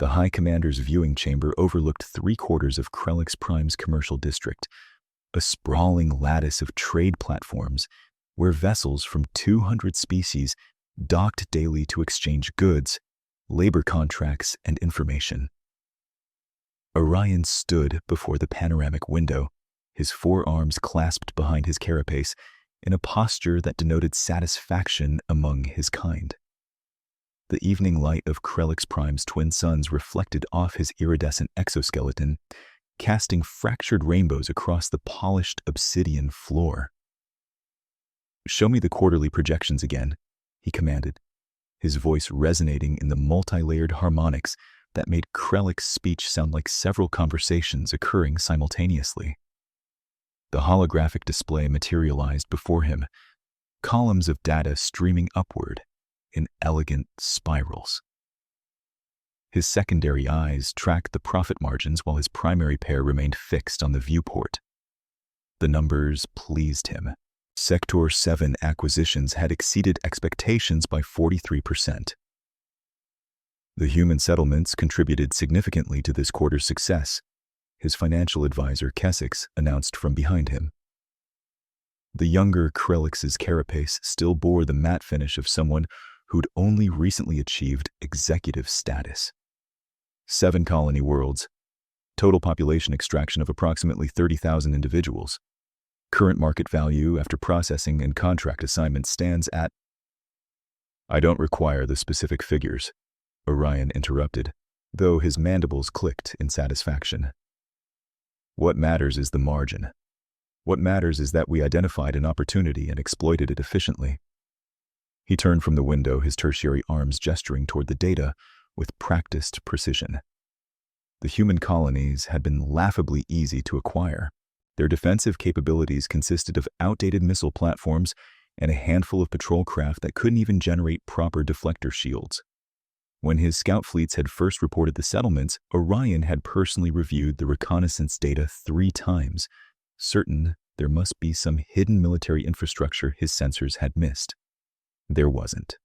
The High Commander's viewing chamber overlooked 3/4 of Krelix Prime's commercial district, a sprawling lattice of trade platforms where vessels from 200 species docked daily to exchange goods, labor contracts, and information. Orion stood before the panoramic window, his forearms clasped behind his carapace in a posture that denoted satisfaction among his kind. The evening light of Krelix Prime's twin suns reflected off his iridescent exoskeleton, casting fractured rainbows across the polished obsidian floor. "Show me the quarterly projections again," he commanded, his voice resonating in the multi-layered harmonics that made Krelix's speech sound like several conversations occurring simultaneously. The holographic display materialized before him, columns of data streaming upward in elegant spirals. His secondary eyes tracked the profit margins while his primary pair remained fixed on the viewport. The numbers pleased him. Sector 7 acquisitions had exceeded expectations by 43%. The human settlements contributed significantly to this quarter's success, his financial advisor Kesix announced from behind him. The younger Krelix's carapace still bore the matte finish of someone who'd only recently achieved executive status. 7 colony worlds, total population extraction of approximately 30,000 individuals. Current market value after processing and contract assignment stands at— "I don't require the specific figures," Orion interrupted, though his mandibles clicked in satisfaction. "What matters is the margin. What matters is that we identified an opportunity and exploited it efficiently." He turned from the window, his tertiary arms gesturing toward the data with practiced precision. The human colonies had been laughably easy to acquire. Their defensive capabilities consisted of outdated missile platforms and a handful of patrol craft that couldn't even generate proper deflector shields. When his scout fleets had first reported the settlements, Orion had personally reviewed the reconnaissance data 3 times, certain there must be some hidden military infrastructure his sensors had missed. There wasn't.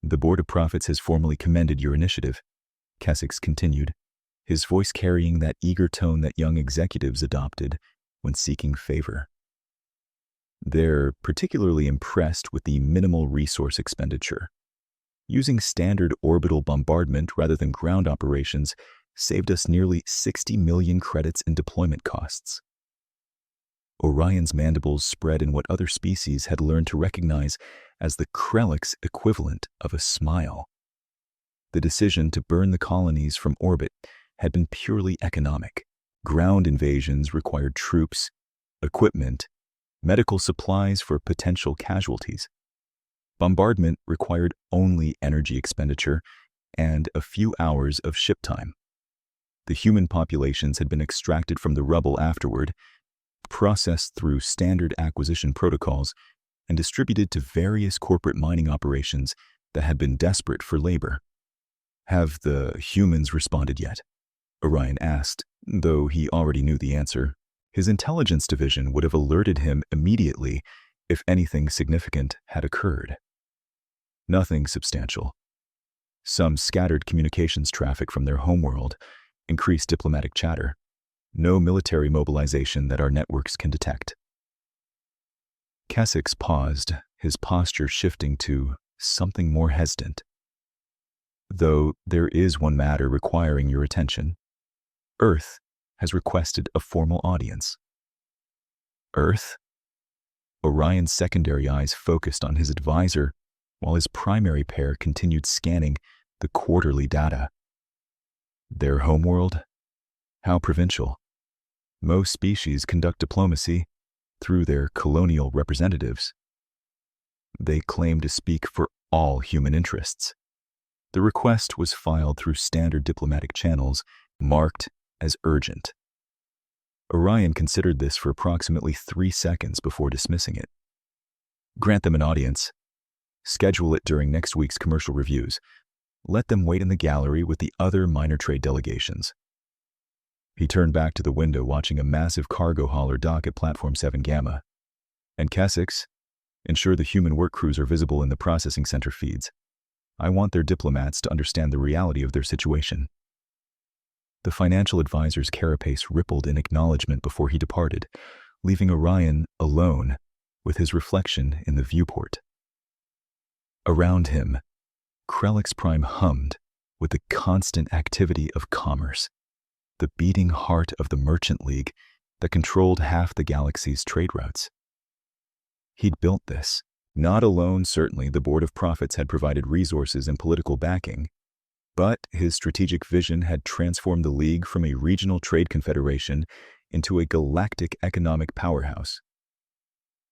"The Board of Prophets has formally commended your initiative," Kesix continued, his voice carrying that eager tone that young executives adopted when seeking favor. "They're particularly impressed with the minimal resource expenditure. Using standard orbital bombardment rather than ground operations saved us nearly 60 million credits in deployment costs." Orion's mandibles spread in what other species had learned to recognize as the Krelix equivalent of a smile. The decision to burn the colonies from orbit had been purely economic. Ground invasions required troops, equipment, medical supplies for potential casualties. Bombardment required only energy expenditure and a few hours of ship time. The human populations had been extracted from the rubble afterward, processed through standard acquisition protocols, and distributed to various corporate mining operations that had been desperate for labor. "Have the humans responded yet?" Orion asked, though he already knew the answer. His intelligence division would have alerted him immediately if anything significant had occurred. "Nothing substantial. Some scattered communications traffic from their homeworld, increased diplomatic chatter. No military mobilization that our networks can detect." Kesix paused, his posture shifting to something more hesitant. "Though there is one matter requiring your attention. Earth has requested a formal audience." "Earth?" Orion's secondary eyes focused on his advisor, while his primary pair continued scanning the quarterly data. "Their homeworld? How provincial. Most species conduct diplomacy through their colonial representatives. They claim to speak for all human interests. The request was filed through standard diplomatic channels, marked as urgent." Orion considered this for approximately 3 seconds before dismissing it. "Grant them an audience. Schedule it during next week's commercial reviews. Let them wait in the gallery with the other minor trade delegations." He turned back to the window, watching a massive cargo hauler dock at Platform 7 Gamma. "And Kesix, ensure the human work crews are visible in the processing center feeds. I want their diplomats to understand the reality of their situation." The financial advisor's carapace rippled in acknowledgement before he departed, leaving Orion alone with his reflection in the viewport. Around him, Krelix Prime hummed with the constant activity of commerce, the beating heart of the Merchant League that controlled half the galaxy's trade routes. He'd built this. Not alone, certainly, the Board of Prophets had provided resources and political backing, but his strategic vision had transformed the League from a regional trade confederation into a galactic economic powerhouse.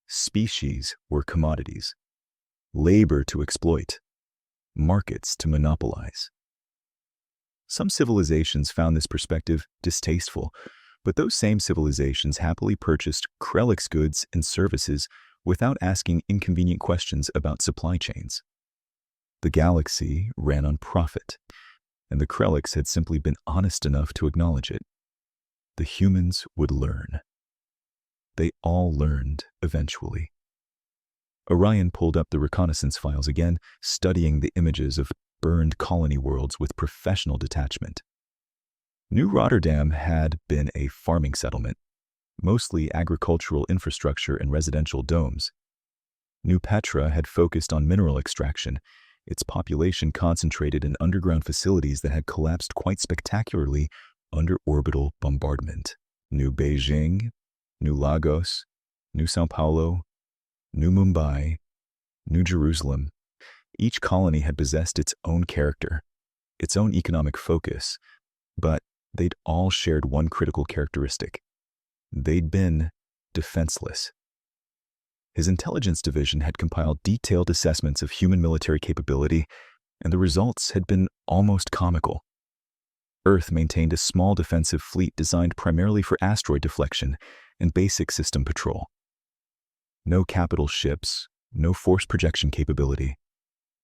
Species were commodities, labor to exploit, markets to monopolize. Some civilizations found this perspective distasteful, but those same civilizations happily purchased Krelix goods and services without asking inconvenient questions about supply chains. The galaxy ran on profit, and the Krelix had simply been honest enough to acknowledge it. The humans would learn. They all learned eventually. Orion pulled up the reconnaissance files again, studying the images of burned colony worlds with professional detachment. New Rotterdam had been a farming settlement, mostly agricultural infrastructure and residential domes. New Petra had focused on mineral extraction, its population concentrated in underground facilities that had collapsed quite spectacularly under orbital bombardment. New Beijing, New Lagos, New São Paulo, New Mumbai, New Jerusalem. Each colony had possessed its own character, its own economic focus, but they'd all shared one critical characteristic. They'd been defenseless. His intelligence division had compiled detailed assessments of human military capability, and the results had been almost comical. Earth maintained a small defensive fleet designed primarily for asteroid deflection and basic system patrol. No capital ships, no force projection capability,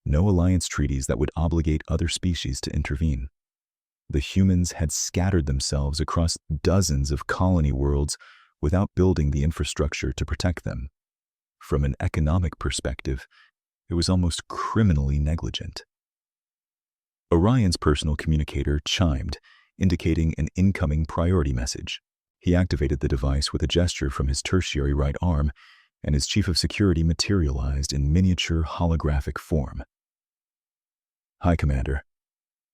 no alliance treaties that would obligate other species to intervene. The humans had scattered themselves across dozens of colony worlds without building the infrastructure to protect them. From an economic perspective, it was almost criminally negligent. Orion's personal communicator chimed, indicating an incoming priority message. He activated the device with a gesture from his tertiary right arm, and his chief of security materialized in miniature holographic form. "Hi, Commander.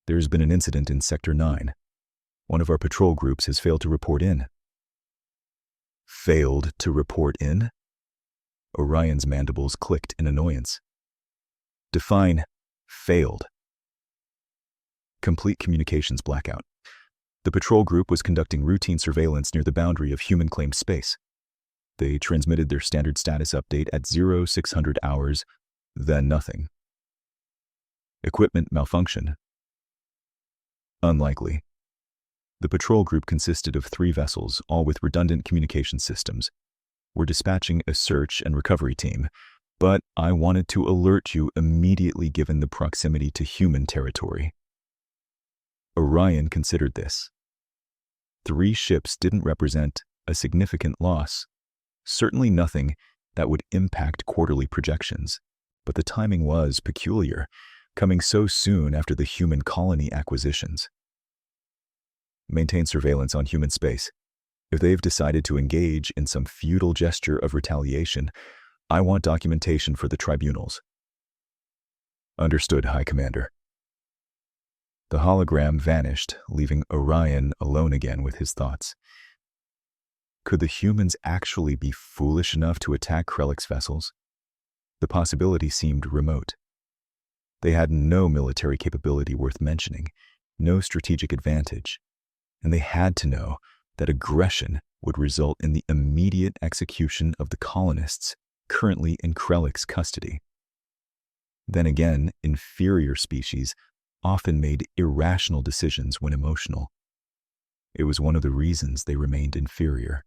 There has been an incident in Sector 9. One of our patrol groups has failed to report in." Failed to report in? Orion's mandibles clicked in annoyance. Define failed. Complete communications blackout. The patrol group was conducting routine surveillance near the boundary of human-claimed space. They transmitted their standard status update at 0600 hours, then nothing. Equipment malfunction. Unlikely. The patrol group consisted of 3 vessels, all with redundant communication systems. We're dispatching a search and recovery team, but I wanted to alert you immediately given the proximity to human territory. Orion considered this. 3 ships didn't represent a significant loss, certainly nothing that would impact quarterly projections, but the timing was peculiar, coming so soon after the human colony acquisitions. Maintain surveillance on human space. If they've decided to engage in some futile gesture of retaliation, I want documentation for the tribunals. Understood, High Commander. The hologram vanished, leaving Orion alone again with his thoughts. Could the humans actually be foolish enough to attack Krelix vessels? The possibility seemed remote. They had no military capability worth mentioning, no strategic advantage, and they had to know that aggression would result in the immediate execution of the colonists currently in Krelix custody. Then again, inferior species often made irrational decisions when emotional. It was one of the reasons they remained inferior.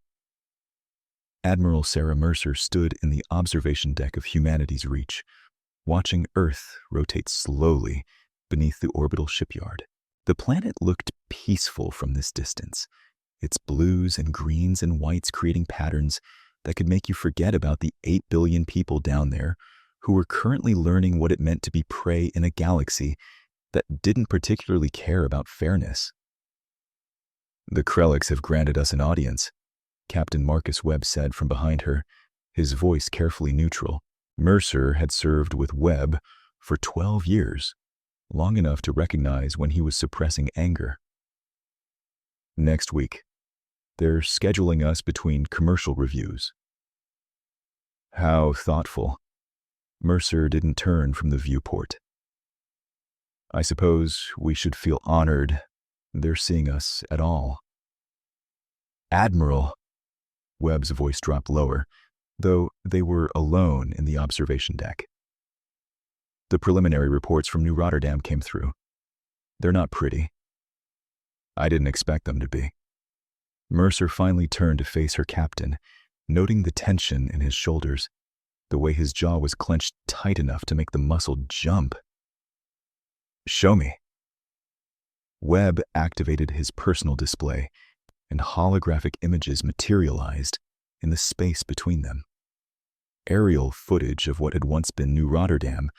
Admiral Sarah Mercer stood in the observation deck of Humanity's Reach, watching Earth rotate slowly beneath the orbital shipyard. The planet looked peaceful from this distance, its blues and greens and whites creating patterns that could make you forget about the 8 billion people down there who were currently learning what it meant to be prey in a galaxy that didn't particularly care about fairness. The Krelliks have granted us an audience, Captain Marcus Webb said from behind her, his voice carefully neutral. Mercer had served with Webb for 12 years, long enough to recognize when he was suppressing anger. Next week, they're scheduling us between commercial reviews. How thoughtful. Mercer didn't turn from the viewport. I suppose we should feel honored they're seeing us at all. Admiral, Webb's voice dropped lower, though they were alone in the observation deck. The preliminary reports from New Rotterdam came through. They're not pretty. I didn't expect them to be. Mercer finally turned to face her captain, noting the tension in his shoulders, the way his jaw was clenched tight enough to make the muscle jump. Show me. Webb activated his personal display, and holographic images materialized in the space between them. Aerial footage of what had once been New Rotterdam,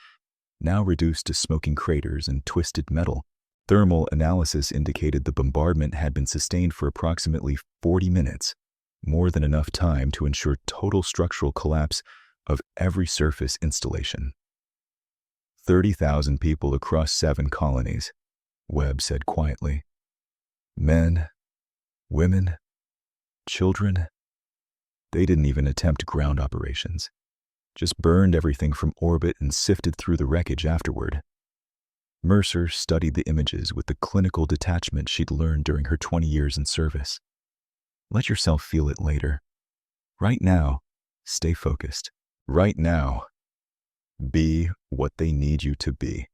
now reduced to smoking craters and twisted metal. Thermal analysis indicated the bombardment had been sustained for approximately 40 minutes, more than enough time to ensure total structural collapse of every surface installation. 30,000 people across 7 colonies, Webb said quietly. Men, women, children. They didn't even attempt ground operations, just burned everything from orbit and sifted through the wreckage afterward. Mercer studied the images with the clinical detachment she'd learned during her 20 years in service. Let yourself feel it later. Right now, stay focused. Right now, be what they need you to be.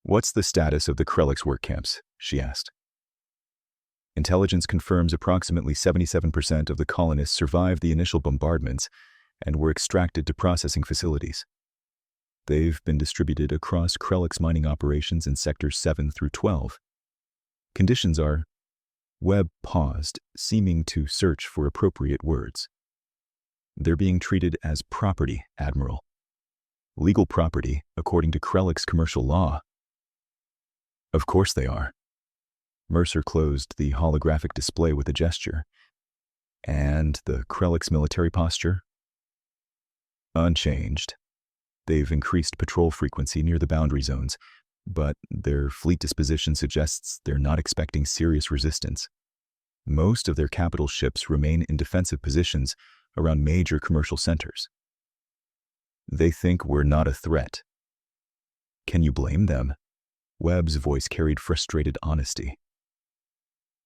What's the status of the Krelliks work camps? She asked. Intelligence confirms approximately 77% of the colonists survived the initial bombardments and were extracted to processing facilities. They've been distributed across Krelliks mining operations in sectors 7 through 12. Conditions are... Webb paused, seeming to search for appropriate words. They're being treated as property, Admiral. Legal property, according to Krelliks commercial law. Of course they are. Mercer closed the holographic display with a gesture. And the Krelliks military posture? Unchanged. They've increased patrol frequency near the boundary zones, but their fleet disposition suggests they're not expecting serious resistance. Most of their capital ships remain in defensive positions around major commercial centers. They think we're not a threat. Can you blame them? Webb's voice carried frustrated honesty.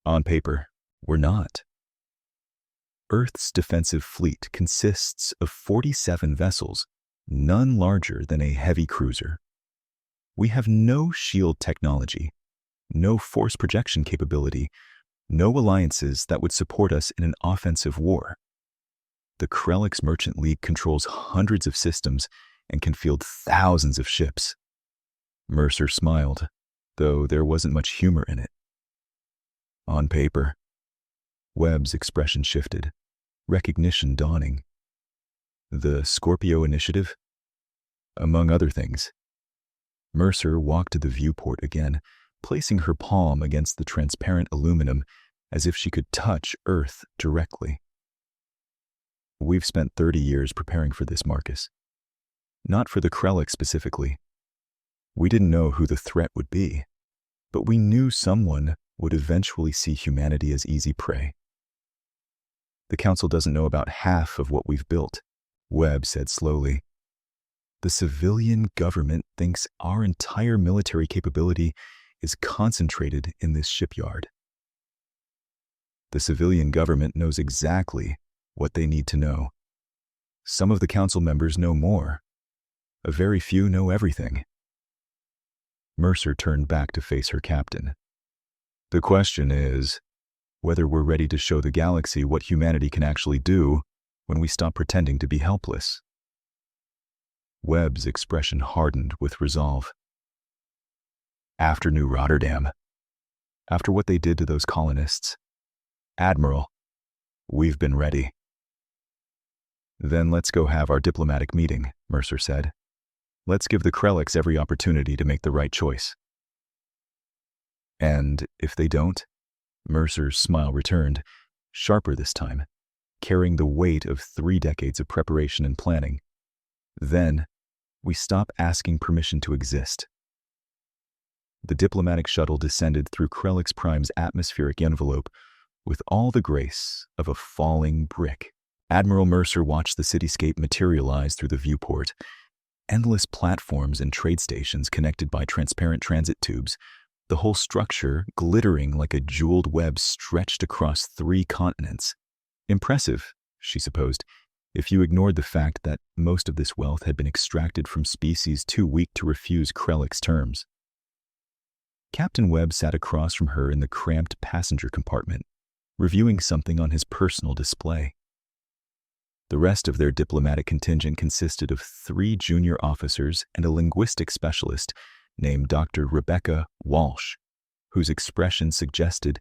On paper, we're not. Earth's defensive fleet consists of 47 vessels, none larger than a heavy cruiser. We have no shield technology, no force projection capability, no alliances that would support us in an offensive war. The Krelliks Merchant League controls hundreds of systems and can field thousands of ships. Mercer smiled, though there wasn't much humor in it. On paper. Webb's expression shifted, recognition dawning. The Scorpio Initiative? Among other things. Mercer walked to the viewport again, placing her palm against the transparent aluminum as if she could touch Earth directly. We've spent 30 years preparing for this, Marcus. Not for the Krelliks specifically. We didn't know who the threat would be, but we knew someone would eventually see humanity as easy prey. The Council doesn't know about half of what we've built, Webb said slowly. The civilian government thinks our entire military capability is concentrated in this shipyard. The civilian government knows exactly what they need to know. Some of the Council members know more. A very few know everything. Mercer turned back to face her captain. The question is whether we're ready to show the galaxy what humanity can actually do when we stop pretending to be helpless. Webb's expression hardened with resolve. After New Rotterdam, after what they did to those colonists, Admiral, we've been ready. Then let's go have our diplomatic meeting, Mercer said. Let's give the Krelliks every opportunity to make the right choice. And if they don't? Mercer's smile returned, sharper this time, carrying the weight of 3 decades of preparation and planning. Then, we stop asking permission to exist. The diplomatic shuttle descended through Krelix Prime's atmospheric envelope with all the grace of a falling brick. Admiral Mercer watched the cityscape materialize through the viewport. Endless platforms and trade stations connected by transparent transit tubes, the whole structure glittering like a jeweled web stretched across 3 continents. Impressive, she supposed, if you ignored the fact that most of this wealth had been extracted from species too weak to refuse Krelix terms. Captain Webb sat across from her in the cramped passenger compartment, reviewing something on his personal display. The rest of their diplomatic contingent consisted of 3 junior officers and a linguistic specialist named Dr. Rebecca Walsh, whose expression suggested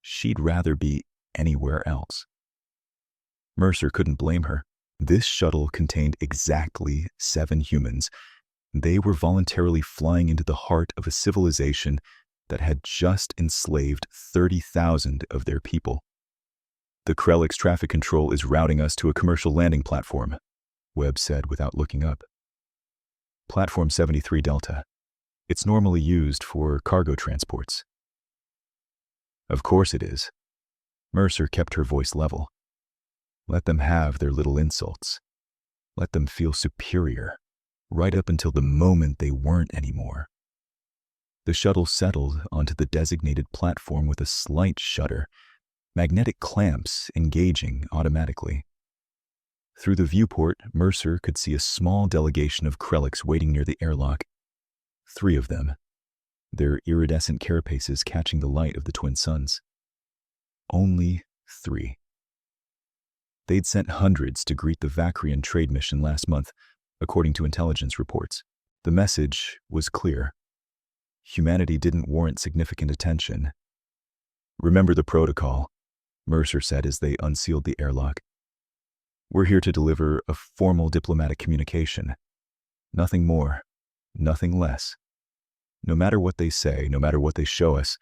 she'd rather be anywhere else. Mercer couldn't blame her. This shuttle contained exactly 7 humans. They were voluntarily flying into the heart of a civilization that had just enslaved 30,000 of their people. The Krelix traffic control is routing us to a commercial landing platform, Webb said without looking up. Platform 73 Delta. It's normally used for cargo transports. Of course it is. Mercer kept her voice level. Let them have their little insults. Let them feel superior, right up until the moment they weren't anymore. The shuttle settled onto the designated platform with a slight shudder, magnetic clamps engaging automatically. Through the viewport, Mercer could see a small delegation of Krelix waiting near the airlock. 3 of them, their iridescent carapaces catching the light of the twin suns. Only 3. They'd sent hundreds to greet the Vacrian trade mission last month, according to intelligence reports. The message was clear. Humanity didn't warrant significant attention. Remember the protocol, Mercer said as they unsealed the airlock. We're here to deliver a formal diplomatic communication. Nothing more, nothing less. No matter what they say, no matter what they show us,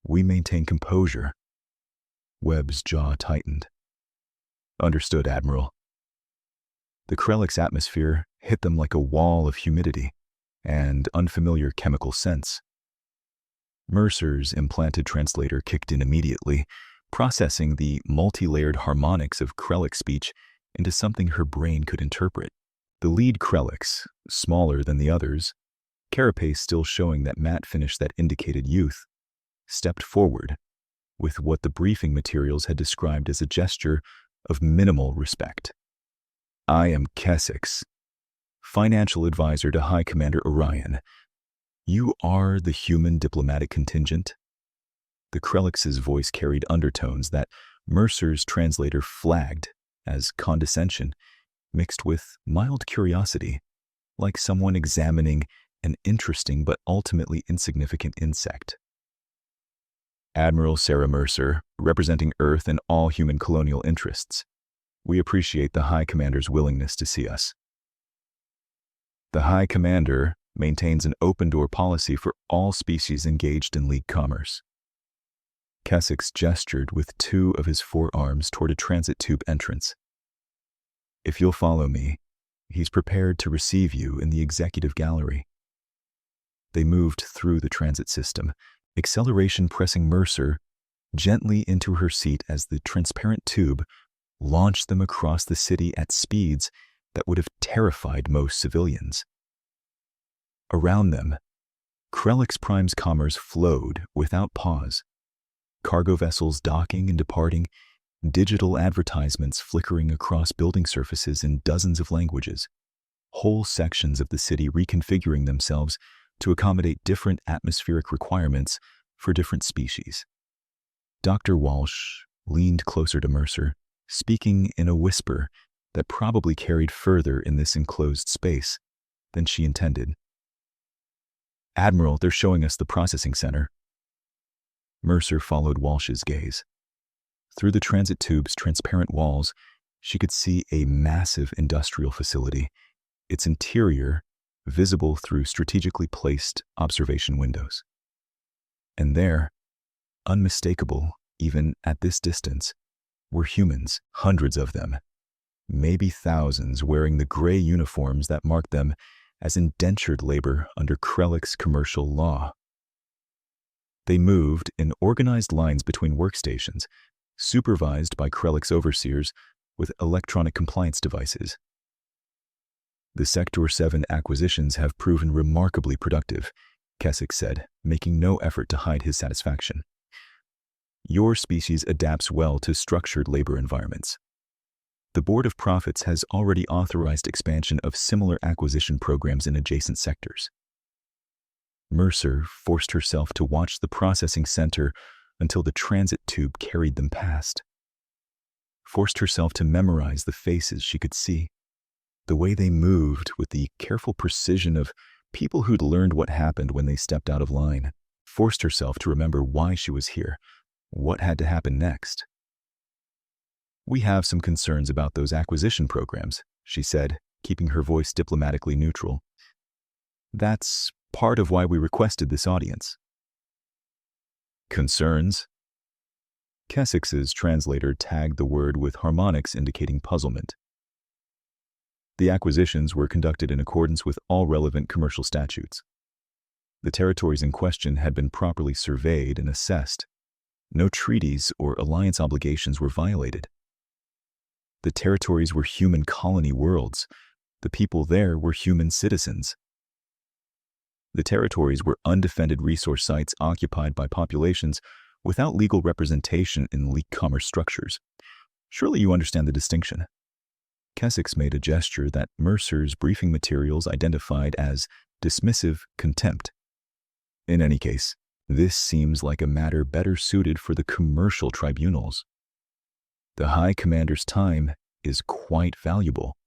we maintain composure. Webb's jaw tightened. Understood, Admiral. The Krelix atmosphere hit them like a wall of humidity and unfamiliar chemical scents. Mercer's implanted translator kicked in immediately, processing the multi-layered harmonics of Krelix speech into something her brain could interpret. The lead Krelix, smaller than the others, carapace still showing that matte finish that indicated youth, stepped forward with what the briefing materials had described as a gesture of minimal respect. I am Kesix, financial advisor to High Commander Orion. You are the human diplomatic contingent? The Krelix's voice carried undertones that Mercer's translator flagged as condescension, mixed with mild curiosity, like someone examining an interesting but ultimately insignificant insect. Admiral Sarah Mercer, representing Earth and all human colonial interests. We appreciate the High Commander's willingness to see us. The High Commander maintains an open-door policy for all species engaged in League commerce. Kesix gestured with 2 of his forearms toward a transit tube entrance. If you'll follow me, he's prepared to receive you in the executive gallery. They moved through the transit system, acceleration pressing Mercer gently into her seat as the transparent tube launched them across the city at speeds that would have terrified most civilians. Around them, Krelix Prime's commerce flowed without pause. Cargo vessels docking and departing, digital advertisements flickering across building surfaces in dozens of languages, whole sections of the city reconfiguring themselves to accommodate different atmospheric requirements for different species. Dr. Walsh leaned closer to Mercer, speaking in a whisper that probably carried further in this enclosed space than she intended. Admiral, they're showing us the processing center. Mercer followed Walsh's gaze. Through the transit tube's transparent walls, she could see a massive industrial facility, its interior visible through strategically placed observation windows. And there, unmistakable even at this distance, were humans, hundreds of them, maybe thousands, wearing the gray uniforms that marked them as indentured labor under Krellick's commercial law. They moved in organized lines between workstations, supervised by Krellick's overseers with electronic compliance devices. The Sector 7 acquisitions have proven remarkably productive, Keswick said, making no effort to hide his satisfaction. Your species adapts well to structured labor environments. The Board of Profits has already authorized expansion of similar acquisition programs in adjacent sectors. Mercer forced herself to watch the processing center until the transit tube carried them past. Forced herself to memorize the faces she could see, the way they moved with the careful precision of people who'd learned what happened when they stepped out of line. Forced herself to remember why she was here, what had to happen next. We have some concerns about those acquisition programs, she said, keeping her voice diplomatically neutral. That's part of why we requested this audience. Concerns? Keswick's translator tagged the word with harmonics indicating puzzlement. The acquisitions were conducted in accordance with all relevant commercial statutes. The territories in question had been properly surveyed and assessed. No treaties or alliance obligations were violated. The territories were human colony worlds. The people there were human citizens. The territories were undefended resource sites occupied by populations without legal representation in legal commerce structures. Surely you understand the distinction. Keswick made a gesture that Mercer's briefing materials identified as dismissive contempt. In any case, this seems like a matter better suited for the commercial tribunals. The High Commander's time is quite valuable.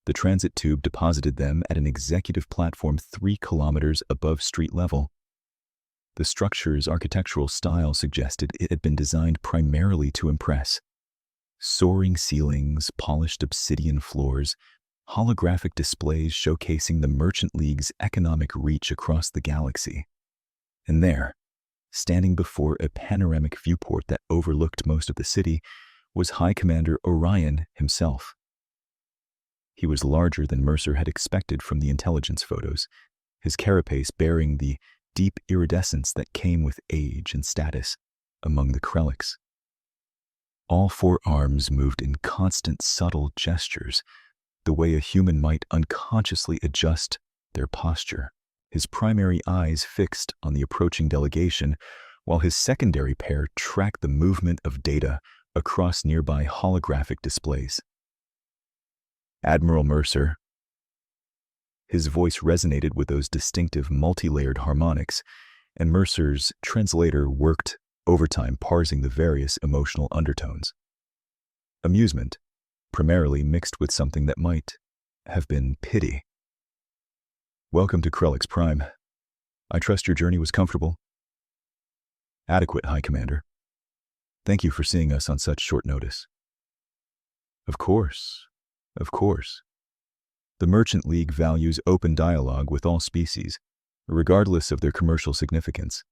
The transit tube deposited them at an executive platform 3 kilometers above street level. The structure's architectural style suggested it had been designed primarily to impress. Soaring ceilings, polished obsidian floors, holographic displays showcasing the Merchant League's economic reach across the galaxy. And there, standing before a panoramic viewport that overlooked most of the city, was High Commander Orion himself. He was larger than Mercer had expected from the intelligence photos, his carapace bearing the deep iridescence that came with age and status among the Krellics. All 4 arms moved in constant, subtle gestures, the way a human might unconsciously adjust their posture, his primary eyes fixed on the approaching delegation, while his secondary pair tracked the movement of data across nearby holographic displays. Admiral Mercer. His voice resonated with those distinctive multi-layered harmonics, and Mercer's translator worked overtime parsing the various emotional undertones. Amusement, primarily mixed with something that might have been pity. Welcome to Krellick's Prime. I trust your journey was comfortable. Adequate, High Commander. Thank you for seeing us on such short notice. Of course. The Merchant League values open dialogue with all species, regardless of their commercial significance.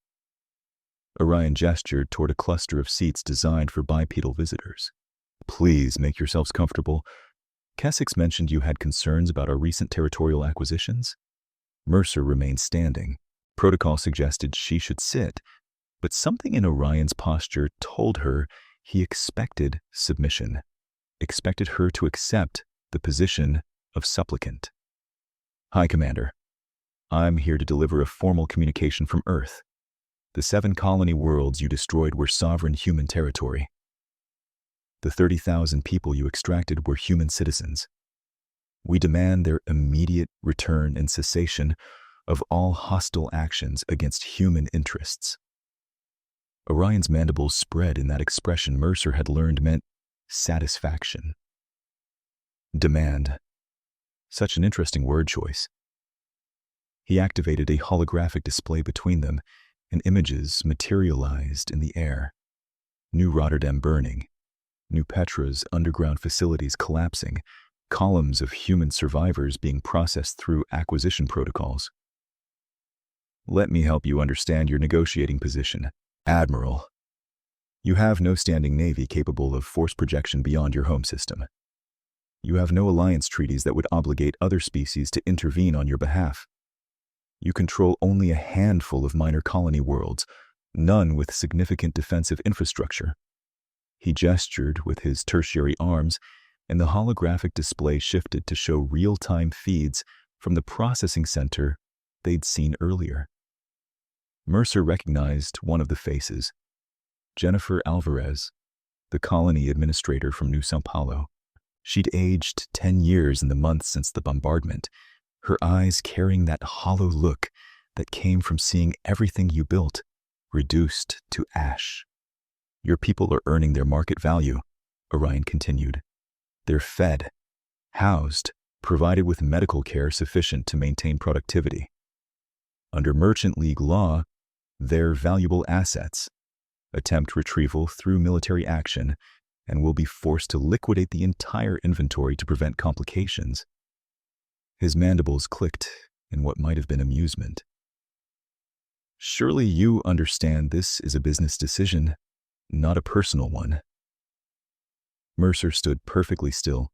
Orion gestured toward a cluster of seats designed for bipedal visitors. Please make yourselves comfortable. Keswick mentioned you had concerns about our recent territorial acquisitions. Mercer remained standing. Protocol suggested she should sit, but something in Orion's posture told her he expected submission, expected her to accept the position of supplicant. High Commander, I'm here to deliver a formal communication from Earth. The 7 colony worlds you destroyed were sovereign human territory. The 30,000 people you extracted were human citizens. We demand their immediate return and cessation of all hostile actions against human interests. Orion's mandibles spread in that expression Mercer had learned meant satisfaction. Demand. Such an interesting word choice. He activated a holographic display between them, and images materialized in the air. New Rotterdam burning, New Petra's underground facilities collapsing, columns of human survivors being processed through acquisition protocols. Let me help you understand your negotiating position, Admiral, You have no standing navy capable of force projection beyond your home system. You have no alliance treaties that would obligate other species to intervene on your behalf. You control only a handful of minor colony worlds, none with significant defensive infrastructure. He gestured with his tertiary arms, and the holographic display shifted to show real-time feeds from the processing center they'd seen earlier. Mercer recognized one of the faces, Jennifer Alvarez, the colony administrator from New São Paulo. She'd aged 10 years in the months since the bombardment, her eyes carrying that hollow look that came from seeing everything you built reduced to ash. Your people are earning their market value, Orion continued. They're fed, housed, provided with medical care sufficient to maintain productivity. Under Merchant League law, they're valuable assets. Attempt retrieval through military action, and will be forced to liquidate the entire inventory to prevent complications. His mandibles clicked in what might have been amusement. Surely you understand this is a business decision, not a personal one. Mercer stood perfectly still,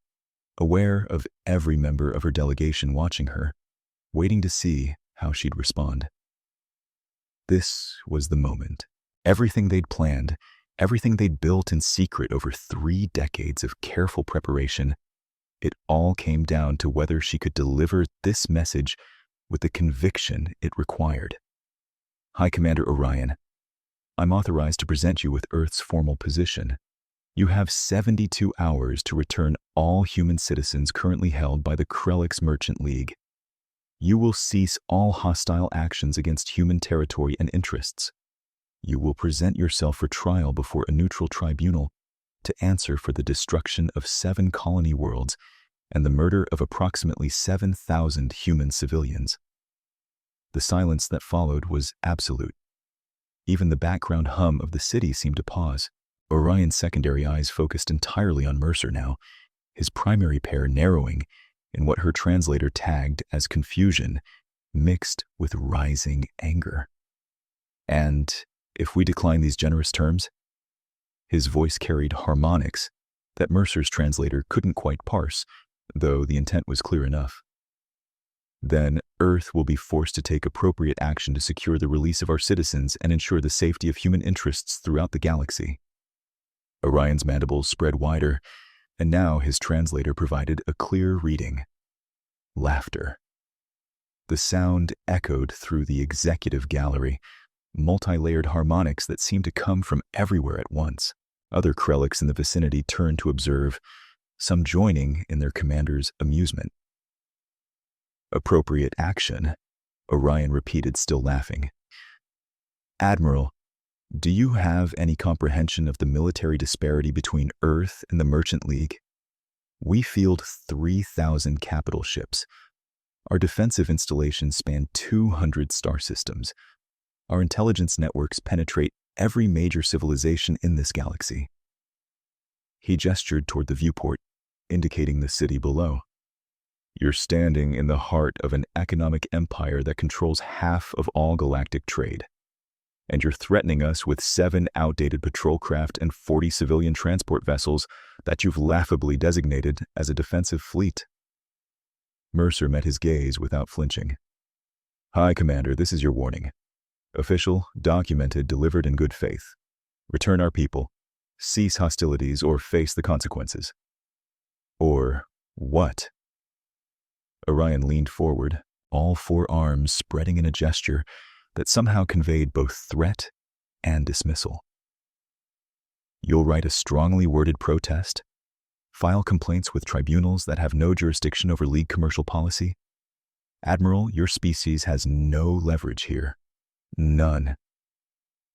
aware of every member of her delegation watching her, waiting to see how she'd respond. This was the moment. Everything they'd planned, everything they'd built in secret over 3 decades of careful preparation, it all came down to whether she could deliver this message with the conviction it required. High Commander Orion, I'm authorized to present you with Earth's formal position. You have 72 hours to return all human citizens currently held by the Krelix Merchant League. You will cease all hostile actions against human territory and interests. You will present yourself for trial before a neutral tribunal to answer for the destruction of 7 colony worlds and the murder of approximately 7,000 human civilians. The silence that followed was absolute. Even the background hum of the city seemed to pause. Orion's secondary eyes focused entirely on Mercer now, his primary pair narrowing in what her translator tagged as confusion, mixed with rising anger. And if we decline these generous terms? His voice carried harmonics that Mercer's translator couldn't quite parse, though the intent was clear enough. Then Earth will be forced to take appropriate action to secure the release of our citizens and ensure the safety of human interests throughout the galaxy. Orion's mandibles spread wider, and now his translator provided a clear reading. Laughter. The sound echoed through the executive gallery, multi-layered harmonics that seemed to come from everywhere at once. Other Krelix in the vicinity turned to observe, some joining in their commander's amusement. Appropriate action, Orion repeated, still laughing. Admiral, do you have any comprehension of the military disparity between Earth and the Merchant League? We field 3,000 capital ships. Our defensive installations span 200 star systems. Our intelligence networks penetrate every major civilization in this galaxy. He gestured toward the viewport, indicating the city below. You're standing in the heart of an economic empire that controls half of all galactic trade. And you're threatening us with 7 outdated patrol craft and 40 civilian transport vessels that you've laughably designated as a defensive fleet. Mercer met his gaze without flinching. High Commander, this is your warning. Official, documented, delivered in good faith. Return our people. Cease hostilities or face the consequences. Or what? Orion leaned forward, all 4 arms spreading in a gesture that somehow conveyed both threat and dismissal. You'll write a strongly worded protest, file complaints with tribunals that have no jurisdiction over League commercial policy. Admiral, your species has no leverage here. None.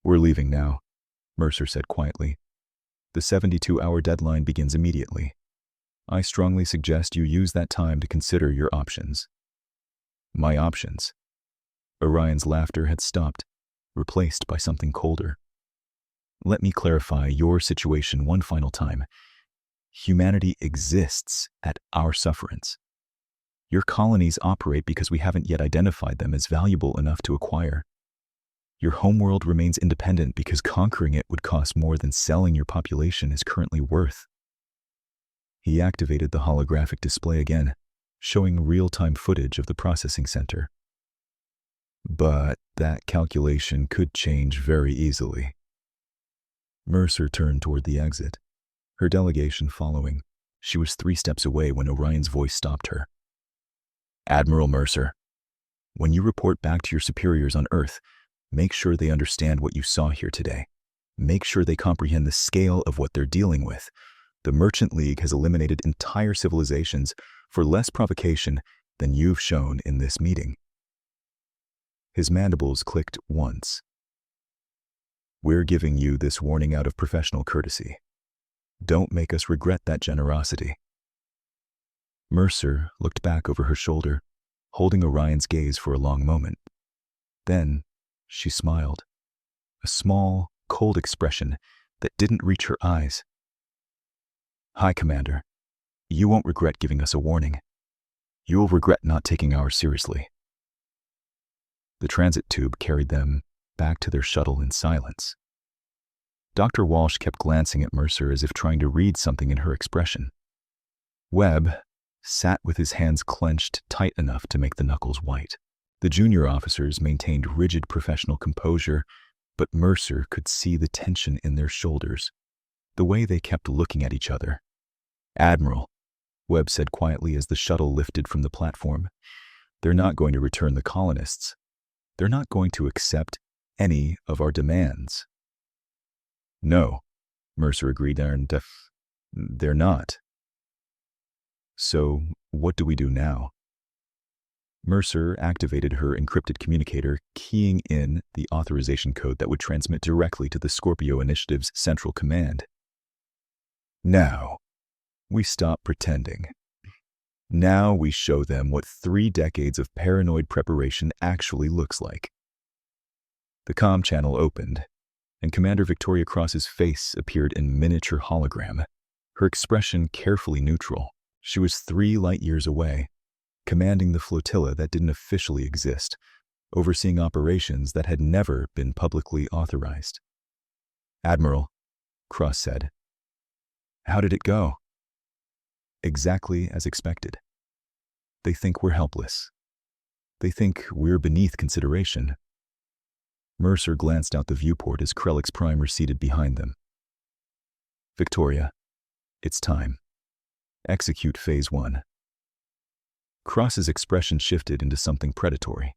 We're leaving now, Mercer said quietly. The 72-hour deadline begins immediately. I strongly suggest you use that time to consider your options. My options? Orion's laughter had stopped, replaced by something colder. Let me clarify your situation one final time. Humanity exists at our sufferance. Your colonies operate because we haven't yet identified them as valuable enough to acquire. Your homeworld remains independent because conquering it would cost more than selling your population is currently worth. He activated the holographic display again, showing real-time footage of the processing center. But that calculation could change very easily. Mercer turned toward the exit, her delegation following. She was 3 steps away when Orion's voice stopped her. Admiral Mercer, when you report back to your superiors on Earth, make sure they understand what you saw here today. Make sure they comprehend the scale of what they're dealing with. The Merchant League has eliminated entire civilizations for less provocation than you've shown in this meeting. His mandibles clicked once. We're giving you this warning out of professional courtesy. Don't make us regret that generosity. Mercer looked back over her shoulder, holding Orion's gaze for a long moment. Then she smiled, a small, cold expression that didn't reach her eyes. Hi, Commander. You won't regret giving us a warning. You'll regret not taking ours seriously. The transit tube carried them back to their shuttle in silence. Dr. Walsh kept glancing at Mercer as if trying to read something in her expression. Webb sat with his hands clenched tight enough to make the knuckles white. The junior officers maintained rigid professional composure, but Mercer could see the tension in their shoulders, the way they kept looking at each other. Admiral, Webb said quietly as the shuttle lifted from the platform, they're not going to return the colonists. They're not going to accept any of our demands. No, Mercer agreed, and they're not. So, what do we do now? Mercer activated her encrypted communicator, keying in the authorization code that would transmit directly to the Scorpio Initiative's central command. Now, we stop pretending. Now we show them what 3 decades of paranoid preparation actually looks like. The comm channel opened, and Commander Victoria Cross's face appeared in miniature hologram, her expression carefully neutral. She was 3 light years away, commanding the flotilla that didn't officially exist, overseeing operations that had never been publicly authorized. Admiral, Cross said, how did it go? Exactly as expected. They think we're helpless. They think we're beneath consideration. Mercer glanced out the viewport as Krellix Prime receded behind them. Victoria, it's time. Execute Phase 1. Cross's expression shifted into something predatory.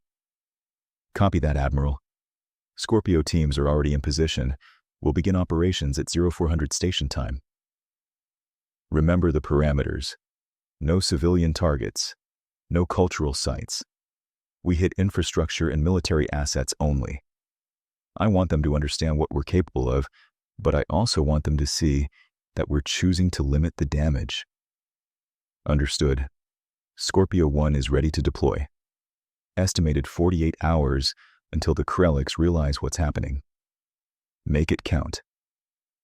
Copy that, Admiral. Scorpio teams are already in position. We'll begin operations at 0400 station time. Remember the parameters. No civilian targets. No cultural sites. We hit infrastructure and military assets only. I want them to understand what we're capable of, but I also want them to see that we're choosing to limit the damage. Understood. Scorpio 1 is ready to deploy. Estimated 48 hours until the Krellix realize what's happening. Make it count.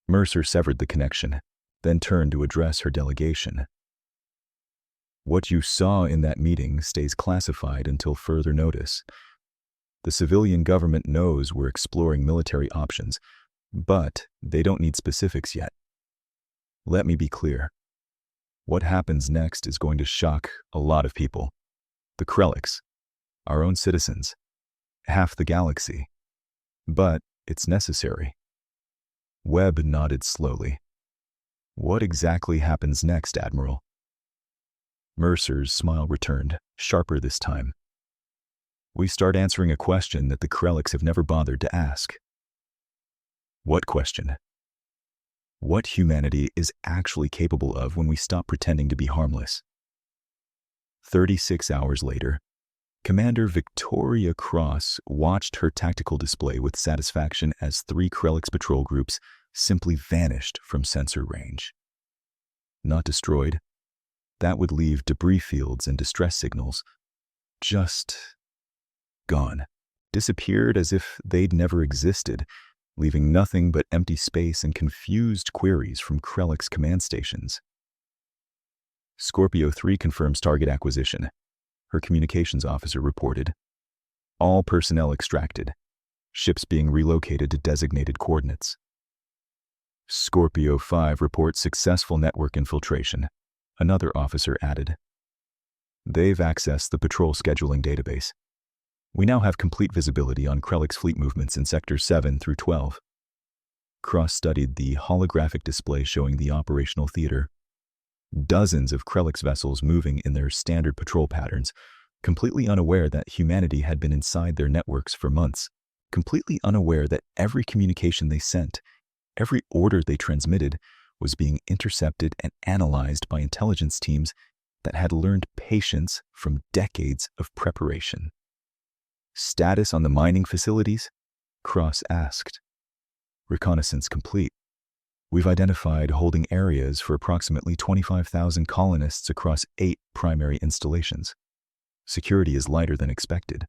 Mercer severed the connection, then turned to address her delegation. What you saw in that meeting stays classified until further notice. The civilian government knows we're exploring military options, but they don't need specifics yet. Let me be clear. What happens next is going to shock a lot of people. The Krellix, our own citizens, half the galaxy. But it's necessary. Webb nodded slowly. What exactly happens next, Admiral? Mercer's smile returned, sharper this time. We start answering a question that the Krellix have never bothered to ask. What question? What humanity is actually capable of when we stop pretending to be harmless? 36 hours later, Commander Victoria Cross watched her tactical display with satisfaction as 3 Krellix patrol groups simply vanished from sensor range. Not destroyed. That would leave debris fields and distress signals. Just gone. Disappeared as if they'd never existed, leaving nothing but empty space and confused queries from Krellix command stations. Scorpio 3 confirms target acquisition, her communications officer reported. All personnel extracted. ships being relocated to designated coordinates. Scorpio 5 reports successful network infiltration, another officer added. They've accessed the patrol scheduling database. We now have complete visibility on Krellick's fleet movements in Sectors 7 through 12. Cross studied the holographic display showing the operational theater. Dozens of Krellick's vessels moving in their standard patrol patterns, completely unaware that humanity had been inside their networks for months, completely unaware that every communication they sent, every order they transmitted, was being intercepted and analyzed by intelligence teams that had learned patience from decades of preparation. Status on the mining facilities? Cross asked. Reconnaissance complete. We've identified holding areas for approximately 25,000 colonists across 8 primary installations. Security is lighter than expected.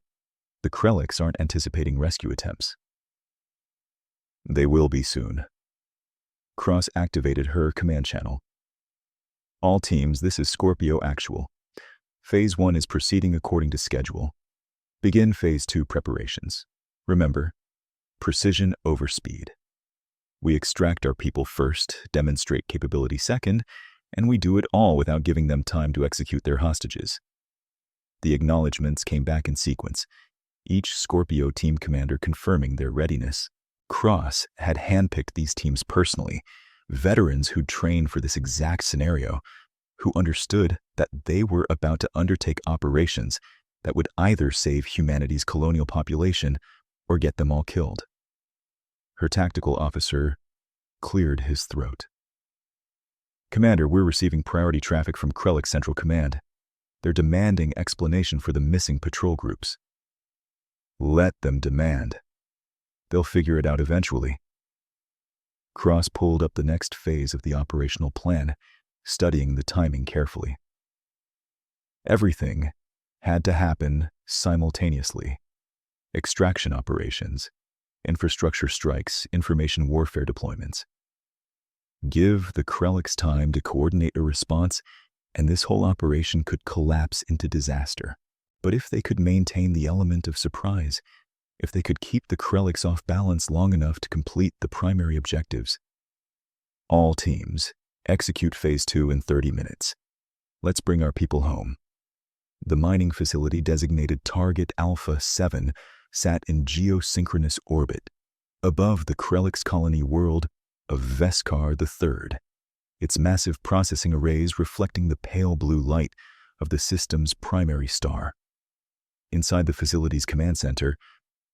The Krellicks aren't anticipating rescue attempts. They will be soon. Cross activated her command channel. All teams, this is Scorpio Actual. Phase 1 is proceeding according to schedule. Begin Phase 2 preparations. Remember, precision over speed. We extract our people first, demonstrate capability second, and we do it all without giving them time to execute their hostages. The acknowledgements came back in sequence, each Scorpio team commander confirming their readiness. Cross had handpicked these teams personally, veterans who'd trained for this exact scenario, who understood that they were about to undertake operations that would either save humanity's colonial population or get them all killed. Her tactical officer cleared his throat. Commander, we're receiving priority traffic from Krellick Central Command. They're demanding explanation for the missing patrol groups. Let them demand. They'll figure it out eventually. Cross pulled up the next phase of the operational plan, studying the timing carefully. Everything had to happen simultaneously. Extraction operations, infrastructure strikes, information warfare deployments. Give the Krellicks time to coordinate a response, and this whole operation could collapse into disaster. But if they could maintain the element of surprise, if they could keep the Krellicks off balance long enough to complete the primary objectives. All teams, execute Phase 2 in 30 minutes. Let's bring our people home. The mining facility designated Target Alpha 7 sat in geosynchronous orbit, above the Krellick's colony world of Veskar III, its massive processing arrays reflecting the pale blue light of the system's primary star. Inside the facility's command center,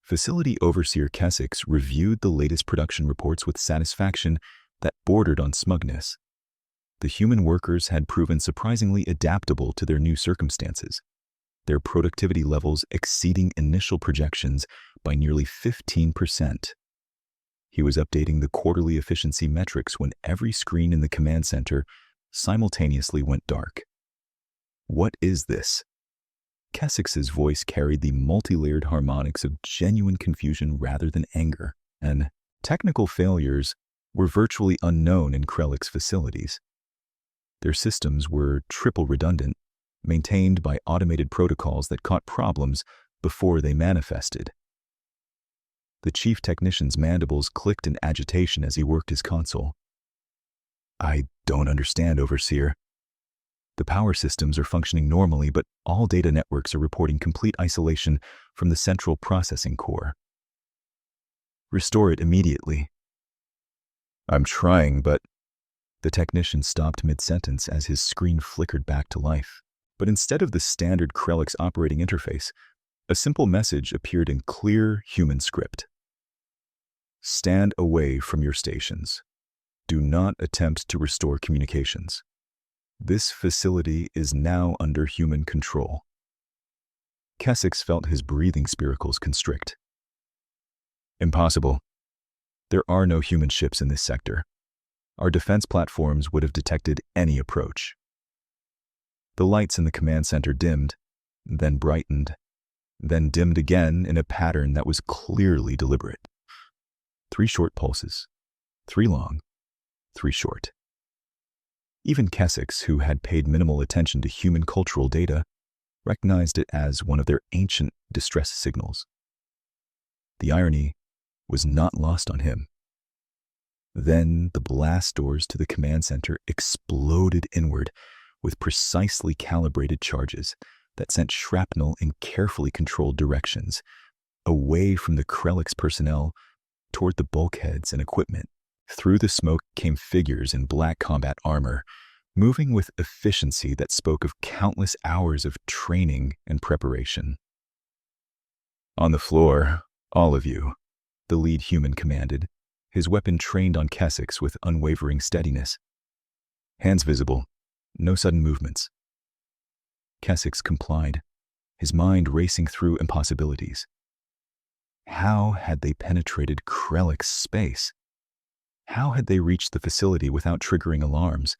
Facility Overseer Kessex reviewed the latest production reports with satisfaction that bordered on smugness. The human workers had proven surprisingly adaptable to their new circumstances, their productivity levels exceeding initial projections by nearly 15%. He was updating the quarterly efficiency metrics when every screen in the command center simultaneously went dark. What is this? Kessex's voice carried the multi-layered harmonics of genuine confusion rather than anger, and technical failures were virtually unknown in Krellick's facilities. Their systems were triple redundant, maintained by automated protocols that caught problems before they manifested. The chief technician's mandibles clicked in agitation as he worked his console. I don't understand, Overseer. The power systems are functioning normally, but all data networks are reporting complete isolation from the central processing core. Restore it immediately. I'm trying, but... The technician stopped mid-sentence as his screen flickered back to life. But instead of the standard Krellick's operating interface, a simple message appeared in clear human script. Stand away from your stations. Do not attempt to restore communications. This facility is now under human control. Kessex felt his breathing spiracles constrict. Impossible. There are no human ships in this sector. Our defense platforms would have detected any approach. The lights in the command center dimmed, then brightened, then dimmed again in a pattern that was clearly deliberate. 3 short pulses, 3 long, 3 short. Even Kessex, who had paid minimal attention to human cultural data, recognized it as one of their ancient distress signals. The irony was not lost on him. Then the blast doors to the command center exploded inward with precisely calibrated charges that sent shrapnel in carefully controlled directions, away from the Krelix personnel toward the bulkheads and equipment. Through the smoke came figures in black combat armor, moving with efficiency that spoke of countless hours of training and preparation. "On the floor, all of you," the lead human commanded, his weapon trained on Keswick's with unwavering steadiness. "Hands visible, no sudden movements." Keswick's complied, his mind racing through impossibilities. How had they penetrated Krelix space? How had they reached the facility without triggering alarms?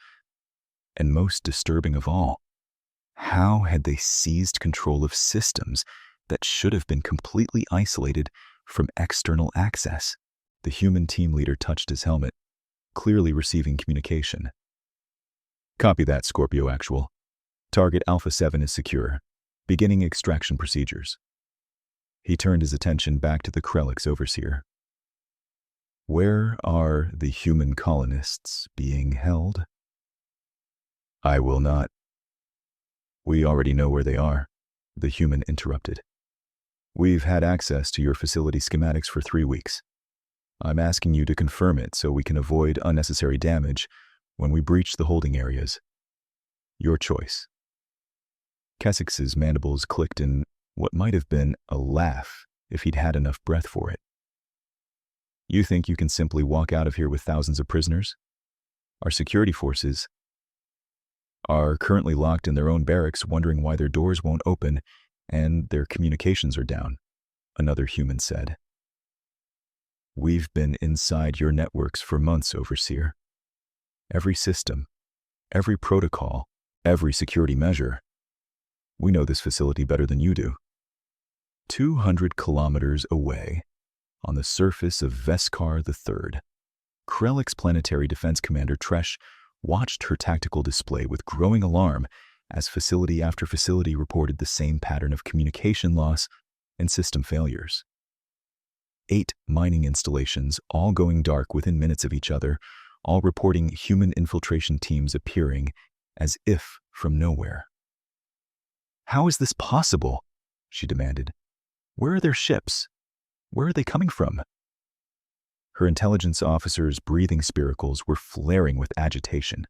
And most disturbing of all, how had they seized control of systems that should have been completely isolated from external access? The human team leader touched his helmet, clearly receiving communication. "Copy that, Scorpio Actual. Target Alpha 7 is secure. Beginning extraction procedures." He turned his attention back to the Krelix overseer. "Where are the human colonists being held?" "I will not." "We already know where they are," the human interrupted. "We've had access to your facility schematics for 3 weeks. I'm asking you to confirm it so we can avoid unnecessary damage when we breach the holding areas. Your choice." Keswick's mandibles clicked in what might have been a laugh if he'd had enough breath for it. "You think you can simply walk out of here with thousands of prisoners? Our security forces are currently locked in their own barracks, wondering why their doors won't open and their communications are down," another human said. "We've been inside your networks for months, Overseer. Every system, every protocol, every security measure. We know this facility better than you do." 200 kilometers away, on the surface of Veskar III, Krelix Planetary Defense Commander Tresh watched her tactical display with growing alarm as facility after facility reported the same pattern of communication loss and system failures. 8 mining installations, all going dark within minutes of each other, all reporting human infiltration teams appearing as if from nowhere. "How is this possible?" she demanded. "Where are their ships? Where are they coming from?" Her intelligence officers' breathing spiracles were flaring with agitation.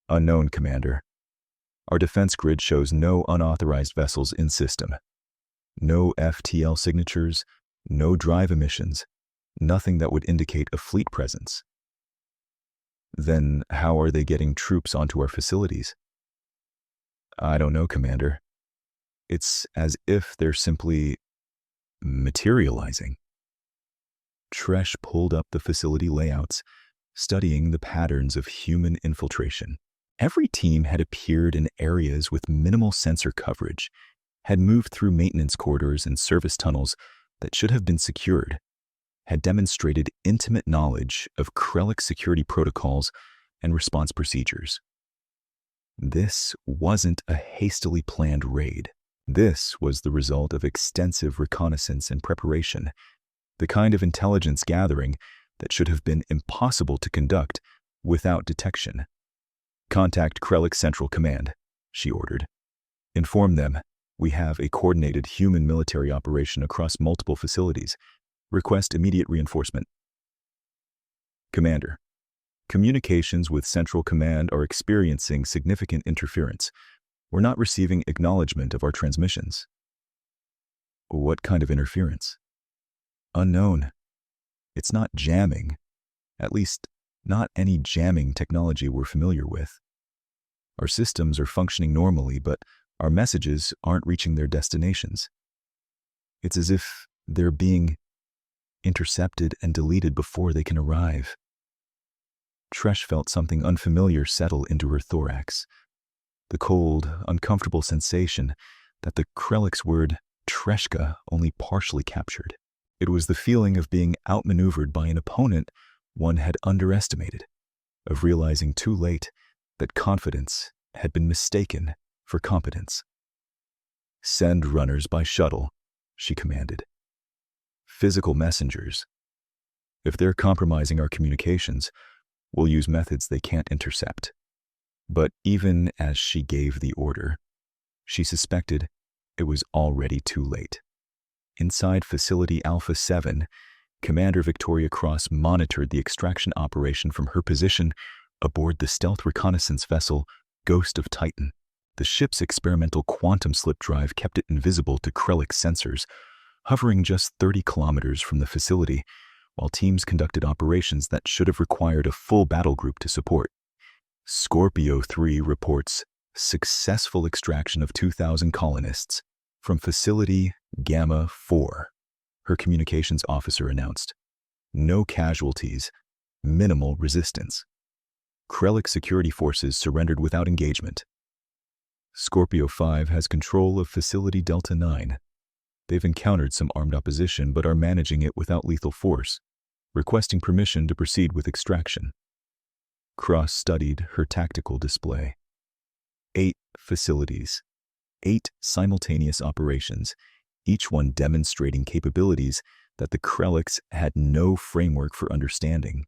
"Unknown, Commander. Our defense grid shows no unauthorized vessels in system. No FTL signatures, no drive emissions, nothing that would indicate a fleet presence." "Then how are they getting troops onto our facilities?" "I don't know, Commander. It's as if they're simply materializing." Tresh pulled up the facility layouts, studying the patterns of human infiltration. Every team had appeared in areas with minimal sensor coverage, had moved through maintenance corridors and service tunnels that should have been secured, had demonstrated intimate knowledge of Krelix security protocols and response procedures. This wasn't a hastily planned raid. This was the result of extensive reconnaissance and preparation, the kind of intelligence gathering that should have been impossible to conduct without detection. "Contact Krelix Central Command," she ordered. "Inform them we have a coordinated human military operation across multiple facilities. Request immediate reinforcement." "Commander, communications with Central Command are experiencing significant interference. We're not receiving acknowledgement of our transmissions." "What kind of interference?" "Unknown. It's not jamming. At least, not any jamming technology we're familiar with. Our systems are functioning normally, but our messages aren't reaching their destinations. It's as if they're being intercepted and deleted before they can arrive." Tresh felt something unfamiliar settle into her thorax. The cold, uncomfortable sensation that the Krelix word Treshka only partially captured. It was the feeling of being outmaneuvered by an opponent one had underestimated, of realizing too late that confidence had been mistaken for competence. "Send runners by shuttle," she commanded. physical messengers. If they're compromising our communications, we'll use methods they can't intercept. But even as she gave the order, she suspected it was already too late. Inside Facility Alpha 7, Commander Victoria Cross monitored the extraction operation from her position aboard the stealth reconnaissance vessel Ghost of Titan. The ship's experimental quantum slip drive kept it invisible to Krellick's sensors, hovering just 30 kilometers from the facility, while teams conducted operations that should have required a full battle group to support. Scorpio 3 reports successful extraction of 2,000 colonists from Facility Gamma 4. Her communications officer announced, "No casualties, minimal resistance." Krellick security forces surrendered without engagement. Scorpio 5 has control of Facility Delta 9. They've encountered some armed opposition but are managing it without lethal force, requesting permission to proceed with extraction. Cross studied her tactical display. 8 facilities, 8 simultaneous operations, each one demonstrating capabilities that the Krellicks had no framework for understanding.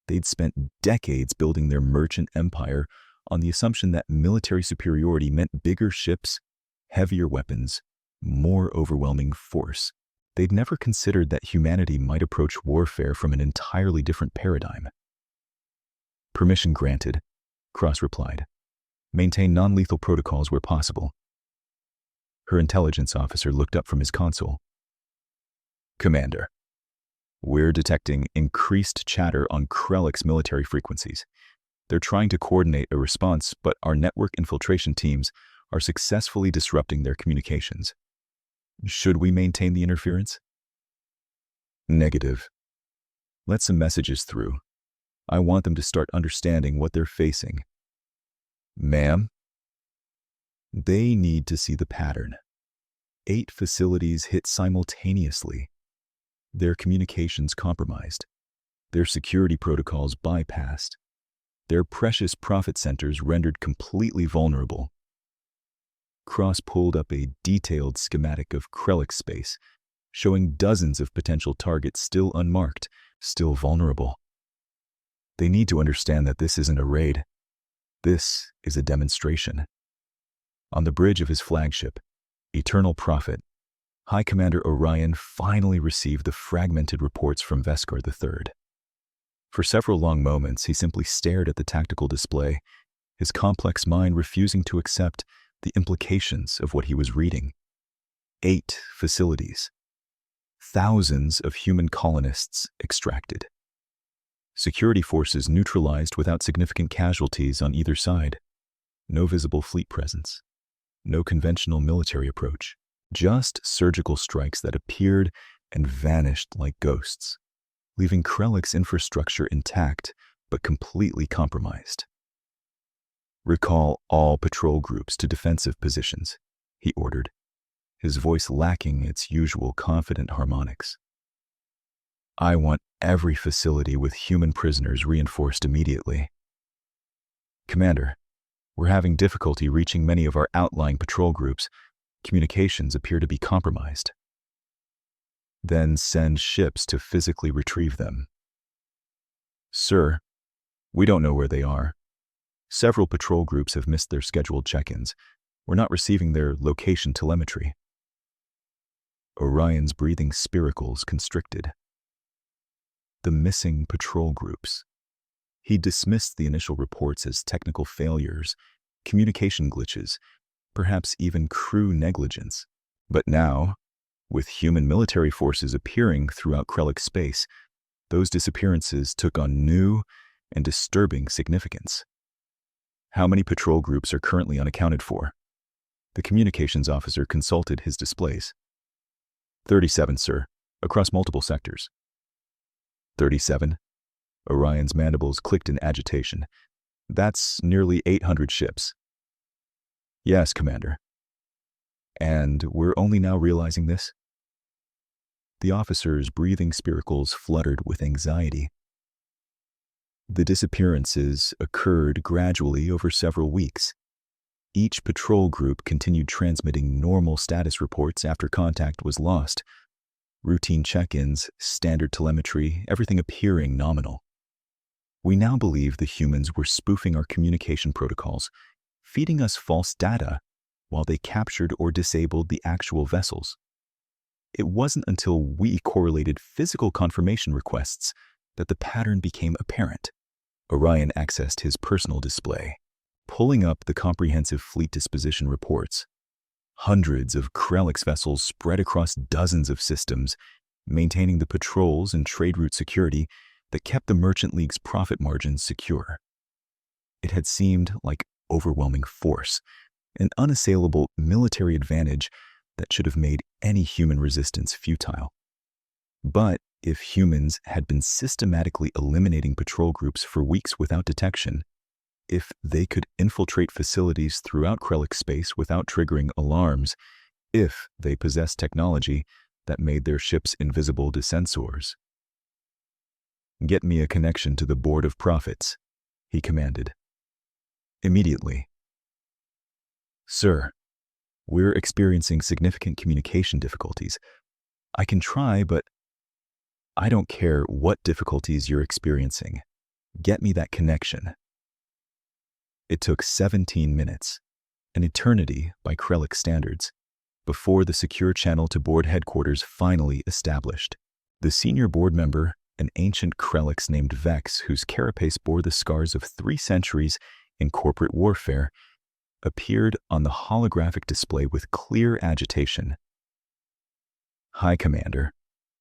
They'd spent decades building their merchant empire on the assumption that military superiority meant bigger ships, heavier weapons, more overwhelming force. They'd never considered that humanity might approach warfare from an entirely different paradigm. "Permission granted," Cross replied. "Maintain non-lethal protocols where possible." Her intelligence officer looked up from his console. "Commander, we're detecting increased chatter on Krellick's military frequencies. They're trying to coordinate a response, but our network infiltration teams are successfully disrupting their communications. Should we maintain the interference?" "Negative. Let some messages through. I want them to start understanding what they're facing." "Ma'am?" "They need to see the pattern. 8 facilities hit simultaneously. Their communications compromised. Their security protocols bypassed. Their precious profit centers rendered completely vulnerable." Cross pulled up a detailed schematic of Krellick space, showing dozens of potential targets still unmarked, still vulnerable. "They need to understand that this isn't a raid. This is a demonstration." On the bridge of his flagship, Eternal Prophet, High Commander Orion finally received the fragmented reports from Veskar III. For several long moments, he simply stared at the tactical display, his complex mind refusing to accept the implications of what he was reading. 8 facilities. Thousands of human colonists extracted. Security forces neutralized without significant casualties on either side. No visible fleet presence. No conventional military approach. Just surgical strikes that appeared and vanished like ghosts, leaving Krellick's infrastructure intact but completely compromised. "Recall all patrol groups to defensive positions," he ordered, his voice lacking its usual confident harmonics. "I want every facility with human prisoners reinforced immediately." "Commander, we're having difficulty reaching many of our outlying patrol groups. Communications appear to be compromised." "Then send ships to physically retrieve them." "Sir, we don't know where they are. Several patrol groups have missed their scheduled check-ins. We're not receiving their location telemetry." Orion's breathing spiracles constricted. The missing patrol groups. He dismissed the initial reports as technical failures, communication glitches, perhaps even crew negligence. But now, with human military forces appearing throughout Krellick space, those disappearances took on new and disturbing significance. "How many patrol groups are currently unaccounted for?" The communications officer consulted his displays. 37, sir, across multiple sectors." 37? Orion's mandibles clicked in agitation. "That's nearly 800 ships." "Yes, Commander." "And we're only now realizing this?" The officer's breathing spiracles fluttered with anxiety. The disappearances occurred gradually over several weeks. Each patrol group continued transmitting normal status reports after contact was lost. Routine check-ins, standard telemetry, everything appearing nominal. We now believe the humans were spoofing our communication protocols, feeding us false data while they captured or disabled the actual vessels. It wasn't until we correlated physical confirmation requests that the pattern became apparent. Orion accessed his personal display, pulling up the comprehensive fleet disposition reports. Hundreds of Krellix vessels spread across dozens of systems, maintaining the patrols and trade route security that kept the Merchant League's profit margins secure. It had seemed like overwhelming force, an unassailable military advantage that should have made any human resistance futile. But if humans had been systematically eliminating patrol groups for weeks without detection, if they could infiltrate facilities throughout Krellix space without triggering alarms, if they possessed technology that made their ships invisible to sensors. "Get me a connection to the Board of Prophets," he commanded. Immediately. "Sir, we're experiencing significant communication difficulties. I can try, but I don't care what difficulties you're experiencing. Get me that connection." It took 17 minutes, an eternity by Krellix standards, before the secure channel to board headquarters finally established. The senior board member, an ancient Krellix named Vex, whose carapace bore the scars of 3 centuries in corporate warfare, appeared on the holographic display with clear agitation. "Hi, Commander.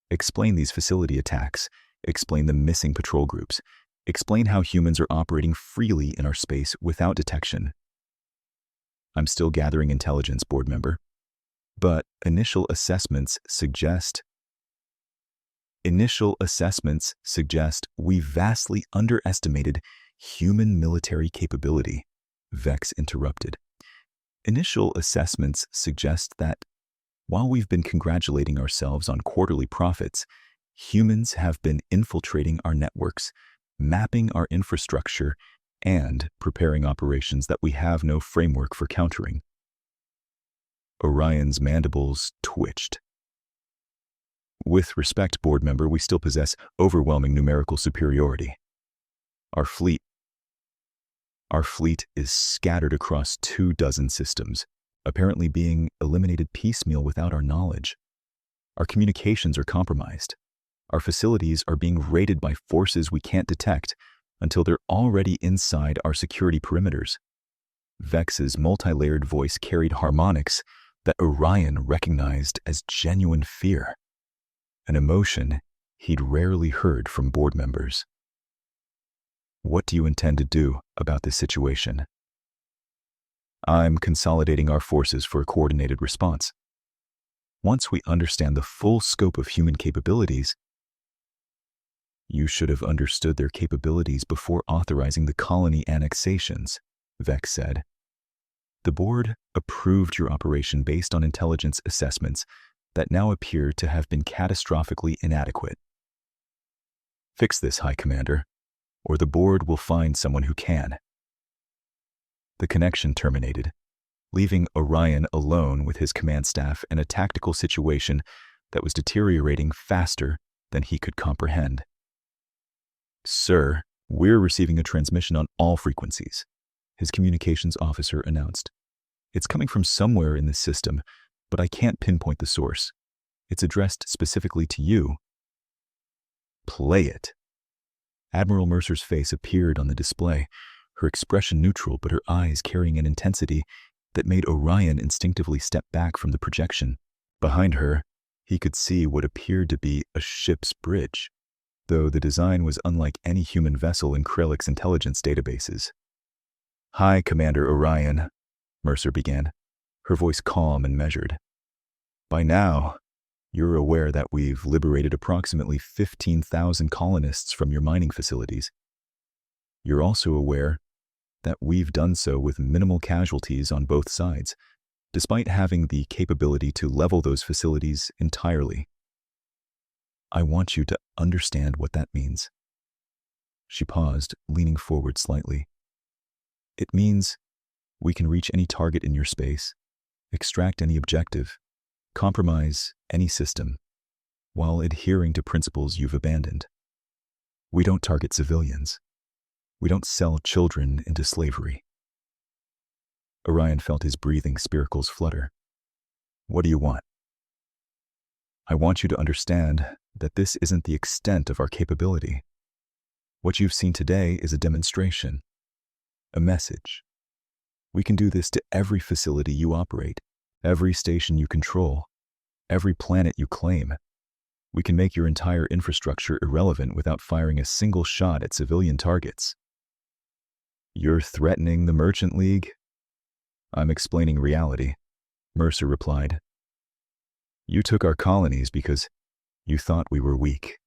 Explain these facility attacks. Explain the missing patrol groups. Explain how humans are operating freely in our space without detection." "I'm still gathering intelligence, board member. But initial assessments suggest we vastly underestimated human military capability," Vex interrupted. "Initial assessments suggest that while we've been congratulating ourselves on quarterly profits, humans have been infiltrating our networks, mapping our infrastructure, and preparing operations that we have no framework for countering." Orion's mandibles twitched. "With respect, board member, we still possess overwhelming numerical superiority. Our fleet is scattered across 24 systems, apparently being eliminated piecemeal without our knowledge. Our communications are compromised. Our facilities are being raided by forces we can't detect until they're already inside our security perimeters." Vex's multi-layered voice carried harmonics that Orion recognized as genuine fear, an emotion he'd rarely heard from board members. "What do you intend to do about this situation?" "I'm consolidating our forces for a coordinated response. Once we understand the full scope of human capabilities—" "You should have understood their capabilities before authorizing the colony annexations," Vex said. "The board approved your operation based on intelligence assessments that now appear to have been catastrophically inadequate. Fix this, High Commander, or the board will find someone who can." The connection terminated, leaving Orion alone with his command staff in a tactical situation that was deteriorating faster than he could comprehend. "Sir, we're receiving a transmission on all frequencies," his communications officer announced. "It's coming from somewhere in the system, but I can't pinpoint the source. It's addressed specifically to you." "Play it." Admiral Mercer's face appeared on the display, her expression neutral but her eyes carrying an intensity that made Orion instinctively step back from the projection. Behind her, he could see what appeared to be a ship's bridge, though the design was unlike any human vessel in Krellix intelligence databases. "Hi, Commander Orion," Mercer began, her voice calm and measured. "By now, you're aware that we've liberated approximately 15,000 colonists from your mining facilities. You're also aware that we've done so with minimal casualties on both sides, despite having the capability to level those facilities entirely. I want you to understand what that means." She paused, leaning forward slightly. "It means we can reach any target in your space, extract any objective, compromise any system, while adhering to principles you've abandoned. We don't target civilians. We don't sell children into slavery. Orion felt his breathing spiracles flutter. What do you want? I want you to understand that this isn't the extent of our capability. What you've seen today is a demonstration, a message. We can do this to every facility you operate, every station you control, every planet you claim. We can make your entire infrastructure irrelevant without firing a single shot at civilian targets. You're threatening the Merchant League? I'm explaining reality, Mercer replied. You took our colonies because you thought we were weak.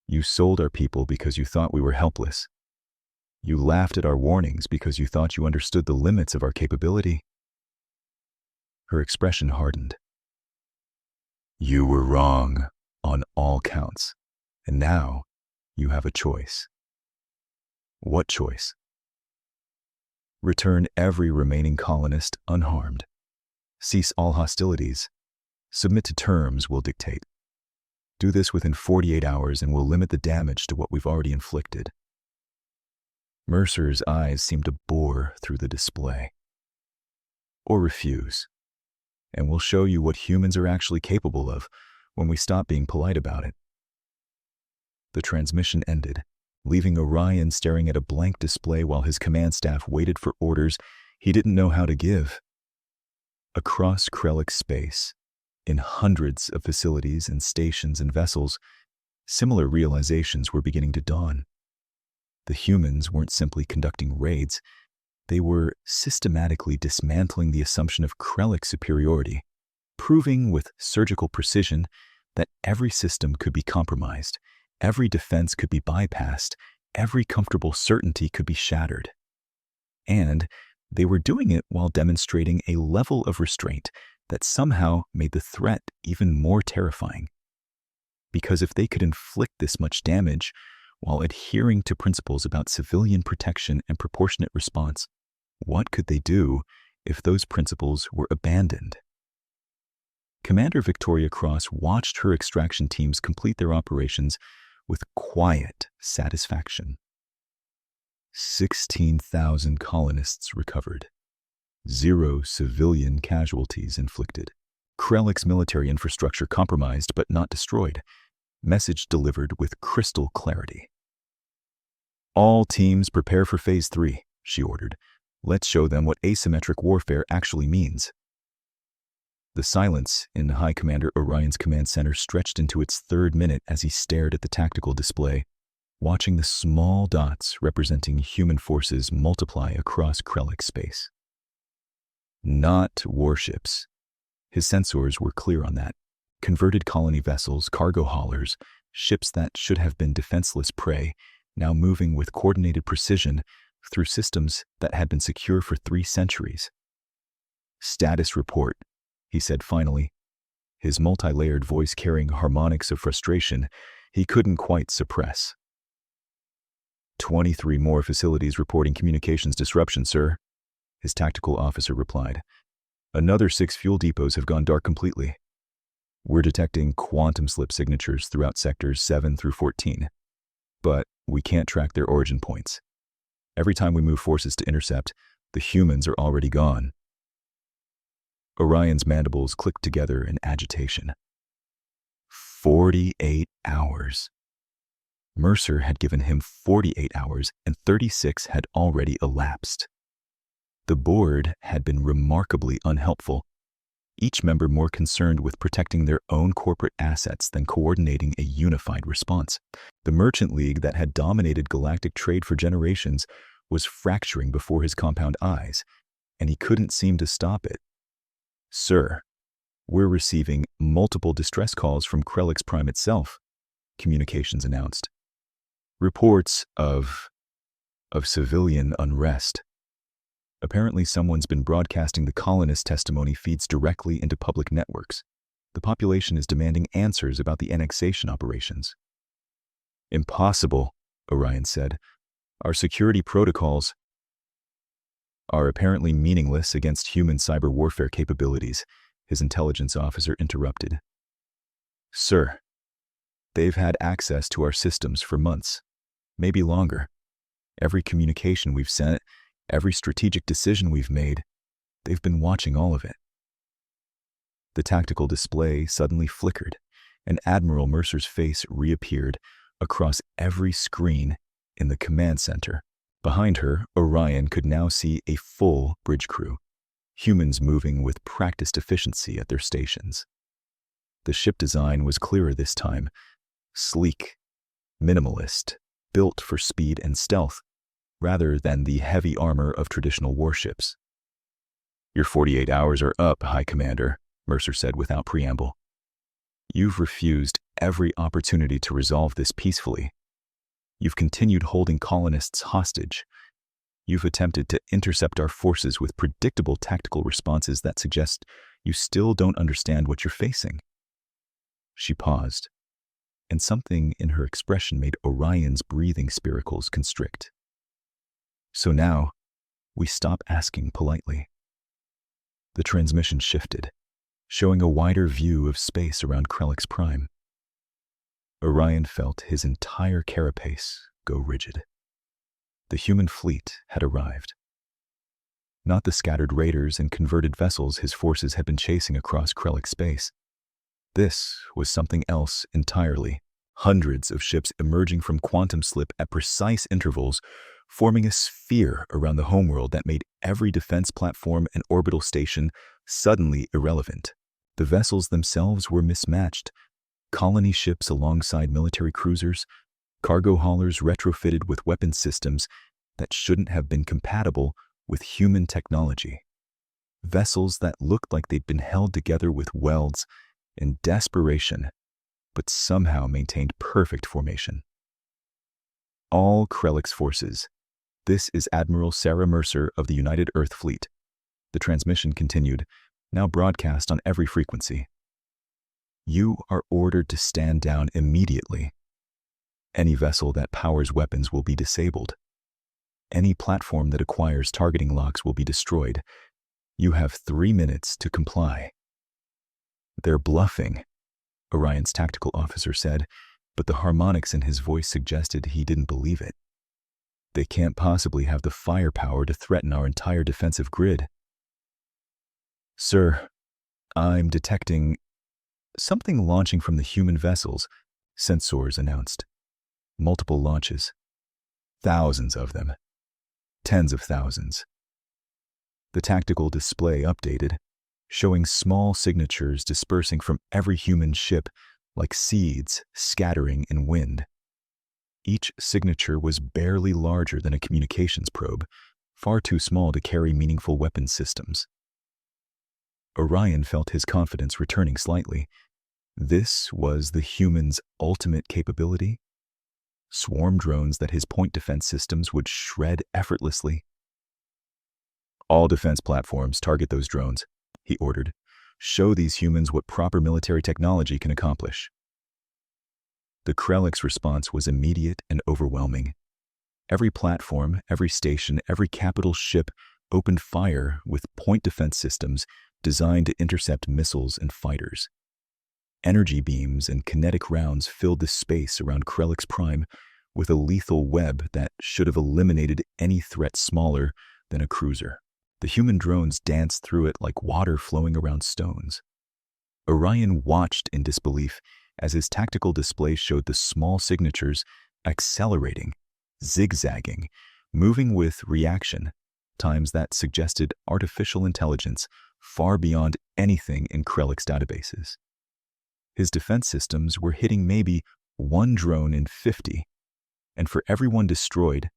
You sold our people because you thought we were helpless. You laughed at our warnings because you thought you understood the limits of our capability. Her expression hardened. You were wrong on all counts, and now you have a choice. What choice? Return every remaining colonist unharmed. Cease all hostilities. Submit to terms we'll dictate. Do this within 48 hours and we'll limit the damage to what we've already inflicted. Mercer's eyes seemed to bore through the display. Or refuse. And we'll show you what humans are actually capable of when we stop being polite about it. The transmission ended, leaving Orion staring at a blank display while his command staff waited for orders he didn't know how to give. Across Krellick space, in hundreds of facilities and stations and vessels, similar realizations were beginning to dawn. The humans weren't simply conducting raids, they were systematically dismantling the assumption of Krellick superiority, proving with surgical precision that every system could be compromised, every defense could be bypassed, every comfortable certainty could be shattered. And they were doing it while demonstrating a level of restraint that somehow made the threat even more terrifying. Because if they could inflict this much damage while adhering to principles about civilian protection and proportionate response, what could they do if those principles were abandoned? Commander Victoria Cross watched her extraction teams complete their operations with quiet satisfaction. 16,000 colonists recovered. 0 civilian casualties inflicted. Krellick's military infrastructure compromised but not destroyed. Message delivered with crystal clarity. All teams prepare for Phase 3, she ordered. Let's show them what asymmetric warfare actually means. The silence in High Commander Orion's command center stretched into its 3rd minute as he stared at the tactical display, watching the small dots representing human forces multiply across Krellick space. Not warships. His sensors were clear on that. Converted colony vessels, cargo haulers, ships that should have been defenseless prey, now moving with coordinated precision through systems that had been secure for 3 centuries. Status report, he said finally, his multi-layered voice carrying harmonics of frustration he couldn't quite suppress. 23 more facilities reporting communications disruption, sir, his tactical officer replied. Another 6 fuel depots have gone dark completely. We're detecting quantum slip signatures throughout sectors 7 through 14, but we can't track their origin points. Every time we move forces to intercept, the humans are already gone. Orion's mandibles clicked together in agitation. 48 hours. Mercer had given him 48 hours and 36 had already elapsed. The board had been remarkably unhelpful, each member more concerned with protecting their own corporate assets than coordinating a unified response. The Merchant League that had dominated galactic trade for generations was fracturing before his compound eyes, and he couldn't seem to stop it. Sir, we're receiving multiple distress calls from Krellick's Prime itself, communications announced. Reports of civilian unrest. Apparently someone's been broadcasting the colonist testimony feeds directly into public networks. The population is demanding answers about the annexation operations. Impossible, Orion said. Our security protocols are apparently meaningless against human cyber warfare capabilities, his intelligence officer interrupted. Sir, They've had access to our systems for months, maybe longer. Every communication we've sent, every strategic decision we've made, they've been watching all of it. The tactical display suddenly flickered, and Admiral Mercer's face reappeared across every screen in the command center. Behind her, Orion could now see a full bridge crew, humans moving with practiced efficiency at their stations. The ship design was clearer this time, sleek, minimalist, built for speed and stealth, rather than the heavy armor of traditional warships. "Your 48 hours are up, High Commander," Mercer said without preamble. "You've refused every opportunity to resolve this peacefully. You've continued holding colonists hostage. You've attempted to intercept our forces with predictable tactical responses that suggest you still don't understand what you're facing." She paused, and something in her expression made Orion's breathing spiracles constrict. "So now, we stop asking politely." The transmission shifted, showing a wider view of space around Krelix Prime. Orion felt his entire carapace go rigid. The human fleet had arrived. Not the scattered raiders and converted vessels his forces had been chasing across Krelix space. This was something else entirely. Hundreds of ships emerging from quantum slip at precise intervals, forming a sphere around the homeworld that made every defense platform and orbital station suddenly irrelevant. The vessels themselves were mismatched. Colony ships alongside military cruisers, cargo haulers retrofitted with weapon systems that shouldn't have been compatible with human technology. Vessels that looked like they'd been held together with welds in desperation, but somehow maintained perfect formation. "All Krelix forces. This is Admiral Sarah Mercer of the United Earth Fleet." The transmission continued, now broadcast on every frequency. "You are ordered to stand down immediately. Any vessel that powers weapons will be disabled. Any platform that acquires targeting locks will be destroyed. You have 3 minutes to comply." "They're bluffing," Orion's tactical officer said, but the harmonics in his voice suggested he didn't believe it. "They can't possibly have the firepower to threaten our entire defensive grid." "Sir, I'm detecting something launching from the human vessels," sensors announced. "Multiple launches. Thousands of them. Tens of thousands." The tactical display updated, showing small signatures dispersing from every human ship like seeds scattering in wind. Each signature was barely larger than a communications probe, far too small to carry meaningful weapons systems. Orion felt his confidence returning slightly. This was the human's ultimate capability? Swarm drones that his point defense systems would shred effortlessly? "All defense platforms target those drones," he ordered. "Show these humans what proper military technology can accomplish." The Krelix response was immediate and overwhelming. Every platform, every station, every capital ship opened fire with point defense systems designed to intercept missiles and fighters. Energy beams and kinetic rounds filled the space around Krelix Prime with a lethal web that should have eliminated any threat smaller than a cruiser. The human drones danced through it like water flowing around stones. Orion watched in disbelief as his tactical display showed the small signatures accelerating, zigzagging, moving with reaction times that suggested artificial intelligence far beyond anything in Krelix databases. His defense systems were hitting maybe 1 drone in 50, and for every one destroyed,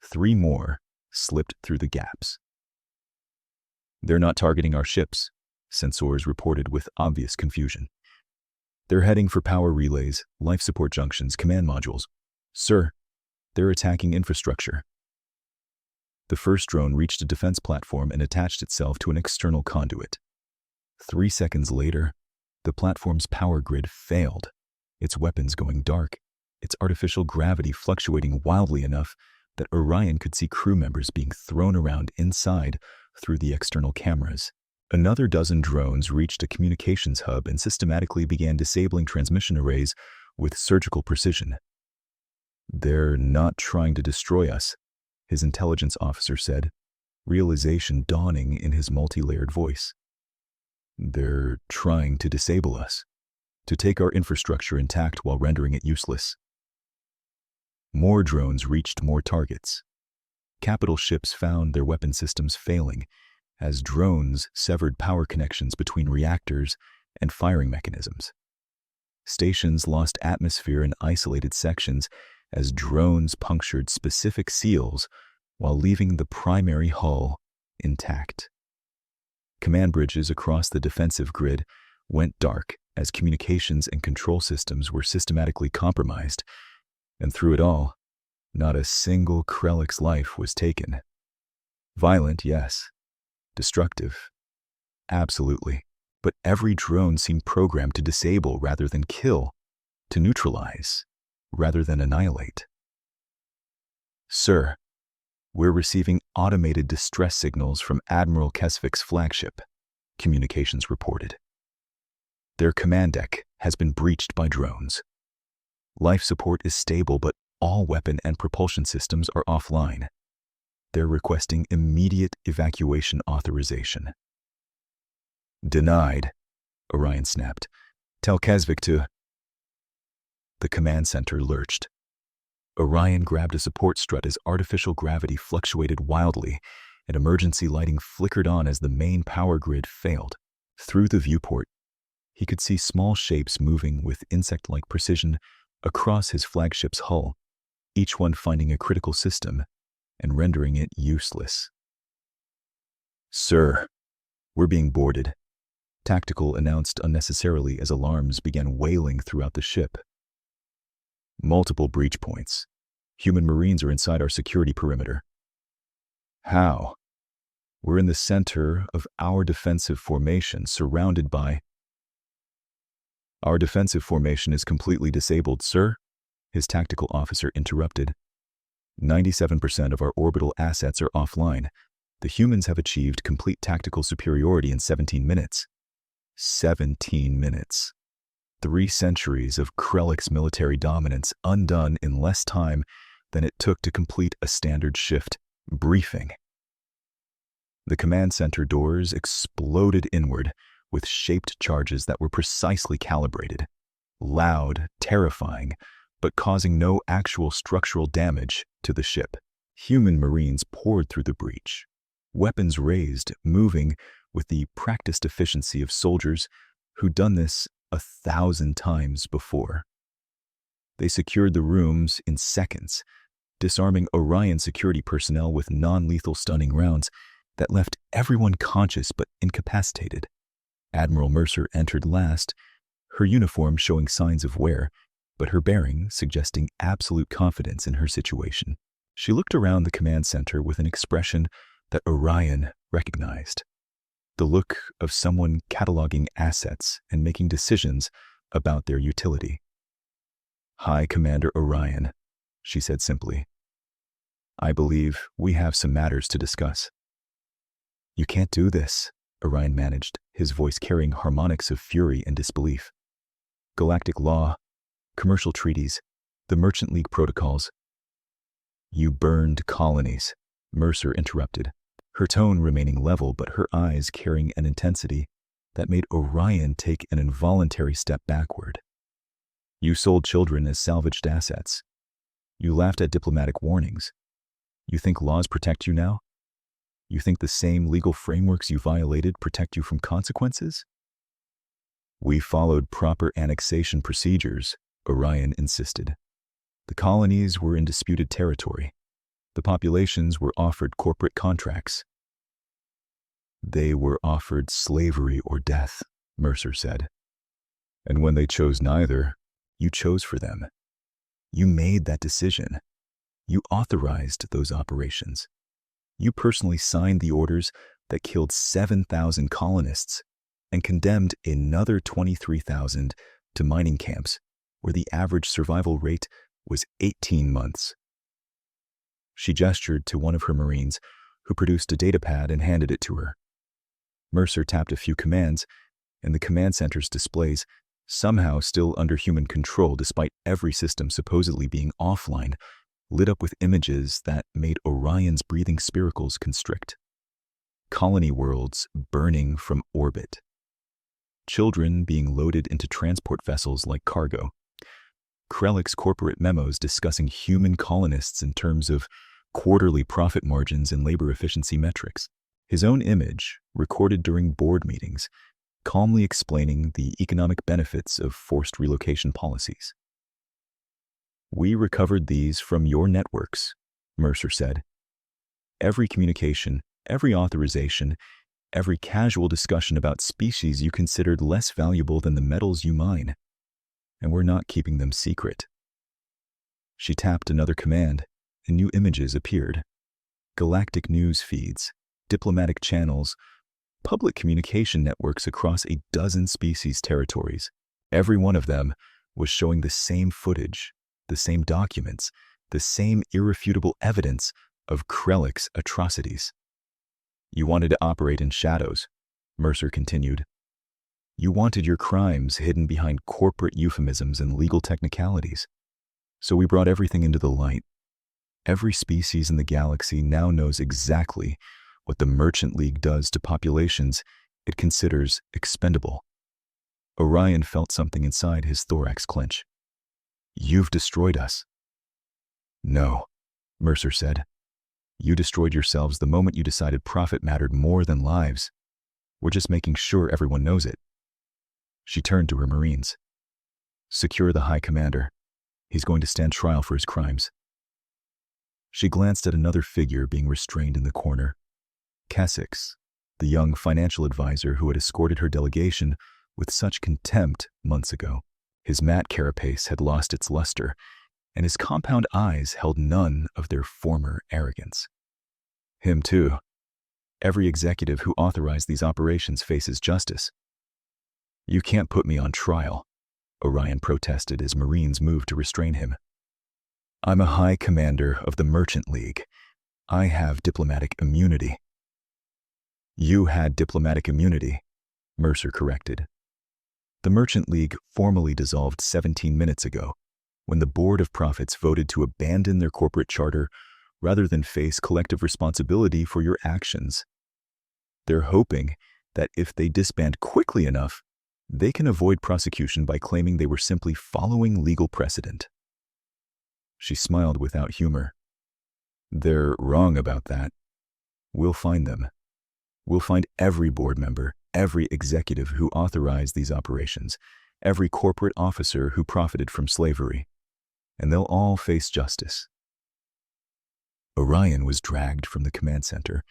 3 more slipped through the gaps. "They're not targeting our ships," sensors reported with obvious confusion. "They're heading for power relays, life support junctions, command modules. Sir, they're attacking infrastructure." The first drone reached a defense platform and attached itself to an external conduit. 3 seconds later, the platform's power grid failed, its weapons going dark, its artificial gravity fluctuating wildly enough that Orion could see crew members being thrown around inside through the external cameras. Another dozen drones reached a communications hub and systematically began disabling transmission arrays with surgical precision. "They're not trying to destroy us," his intelligence officer said, realization dawning in his multi-layered voice. "They're trying to disable us, to take our infrastructure intact while rendering it useless." More drones reached more targets. Capital ships found their weapon systems failing as drones severed power connections between reactors and firing mechanisms. Stations lost atmosphere in isolated sections as drones punctured specific seals while leaving the primary hull intact. Command bridges across the defensive grid went dark as communications and control systems were systematically compromised, and through it all, not a single Krellick's life was taken. Violent, yes. Destructive, absolutely. But every drone seemed programmed to disable rather than kill, to neutralize rather than annihilate. "Sir, we're receiving automated distress signals from Admiral Kesvik's flagship," communications reported. "Their command deck has been breached by drones. Life support is stable, but all weapon and propulsion systems are offline. They're requesting immediate evacuation authorization." "Denied," Orion snapped. "Tell Kesvik to—" The command center lurched. Orion grabbed a support strut as artificial gravity fluctuated wildly, and emergency lighting flickered on as the main power grid failed. Through the viewport, he could see small shapes moving with insect-like precision across his flagship's hull, each one finding a critical system and rendering it useless. "Sir, we're being boarded," Tactical announced unnecessarily as alarms began wailing throughout the ship. "Multiple breach points. Human Marines are inside our security perimeter." "How?" "We're in the center of our defensive formation, surrounded by—" "Our defensive formation is completely disabled, sir," his tactical officer interrupted. 97% of our orbital assets are offline. The humans have achieved complete tactical superiority in 17 minutes. 17 minutes. 3 centuries of Krellick's military dominance undone in less time than it took to complete a standard shift briefing. The command center doors exploded inward with shaped charges that were precisely calibrated. Loud, terrifying, but causing no actual structural damage to the ship. Human Marines poured through the breach, weapons raised, moving with the practiced efficiency of soldiers who'd done this 1,000 times before. They secured the rooms in seconds, disarming Orion security personnel with non-lethal stunning rounds that left everyone conscious but incapacitated. Admiral Mercer entered last, her uniform showing signs of wear, but her bearing suggesting absolute confidence in her situation. She looked around the command center with an expression that Orion recognized. The look of someone cataloging assets and making decisions about their utility. "High Commander Orion," she said simply. "I believe we have some matters to discuss." "You can't do this," Orion managed, his voice carrying harmonics of fury and disbelief. "Galactic law, commercial treaties, the Merchant League protocols." "You burned colonies," Mercer interrupted, her tone remaining level but her eyes carrying an intensity that made Orion take an involuntary step backward. "You sold children as salvaged assets. You laughed at diplomatic warnings. You think laws protect you now? You think the same legal frameworks you violated protect you from consequences?" "We followed proper annexation procedures," Orion insisted. "The colonies were in disputed territory. The populations were offered corporate contracts." "They were offered slavery or death," Mercer said. "And when they chose neither, you chose for them. You made that decision. You authorized those operations. You personally signed the orders that killed 7,000 colonists and condemned another 23,000 to mining camps where the average survival rate was 18 months. She gestured to one of her Marines, who produced a datapad and handed it to her. Mercer tapped a few commands, and the command center's displays somehow still under human control despite every system supposedly being offline, lit up with images that made Orion's breathing spiracles constrict. Colony worlds burning from orbit. Children being loaded into transport vessels like cargo. Krellick's corporate memos discussing human colonists in terms of quarterly profit margins and labor efficiency metrics. His own image, recorded during board meetings, calmly explaining the economic benefits of forced relocation policies. "We recovered these from your networks," Mercer said. "Every communication, every authorization, every casual discussion about species you considered less valuable than the metals you mine. And we're not keeping them secret." She tapped another command, and new images appeared. Galactic news feeds, diplomatic channels, public communication networks across a dozen species territories. Every one of them was showing the same footage, the same documents, the same irrefutable evidence of Krellick's atrocities. "You wanted to operate in shadows," Mercer continued. "You wanted your crimes hidden behind corporate euphemisms and legal technicalities. So we brought everything into the light. Every species in the galaxy now knows exactly what the Merchant League does to populations it considers expendable." Orion felt something inside his thorax clench. "You've destroyed us." "No," Mercer said. "You destroyed yourselves the moment you decided profit mattered more than lives. We're just making sure everyone knows it." She turned to her Marines. "Secure the High Commander. He's going to stand trial for his crimes." She glanced at another figure being restrained in the corner. Kessex, the young financial advisor who had escorted her delegation with such contempt months ago. His matte carapace had lost its luster, and his compound eyes held none of their former arrogance. "Him too. Every executive who authorized these operations faces justice." "You can't put me on trial," Orion protested as Marines moved to restrain him. "I'm a High Commander of the Merchant League. I have diplomatic immunity." "You had diplomatic immunity," Mercer corrected. "The Merchant League formally dissolved 17 minutes ago, when the Board of Profits voted to abandon their corporate charter rather than face collective responsibility for your actions. They're hoping that if they disband quickly enough, they can avoid prosecution by claiming they were simply following legal precedent." She smiled without humor. "They're wrong about that. We'll find them. We'll find every board member, every executive who authorized these operations, every corporate officer who profited from slavery, and they'll all face justice." Orion was dragged from the command center,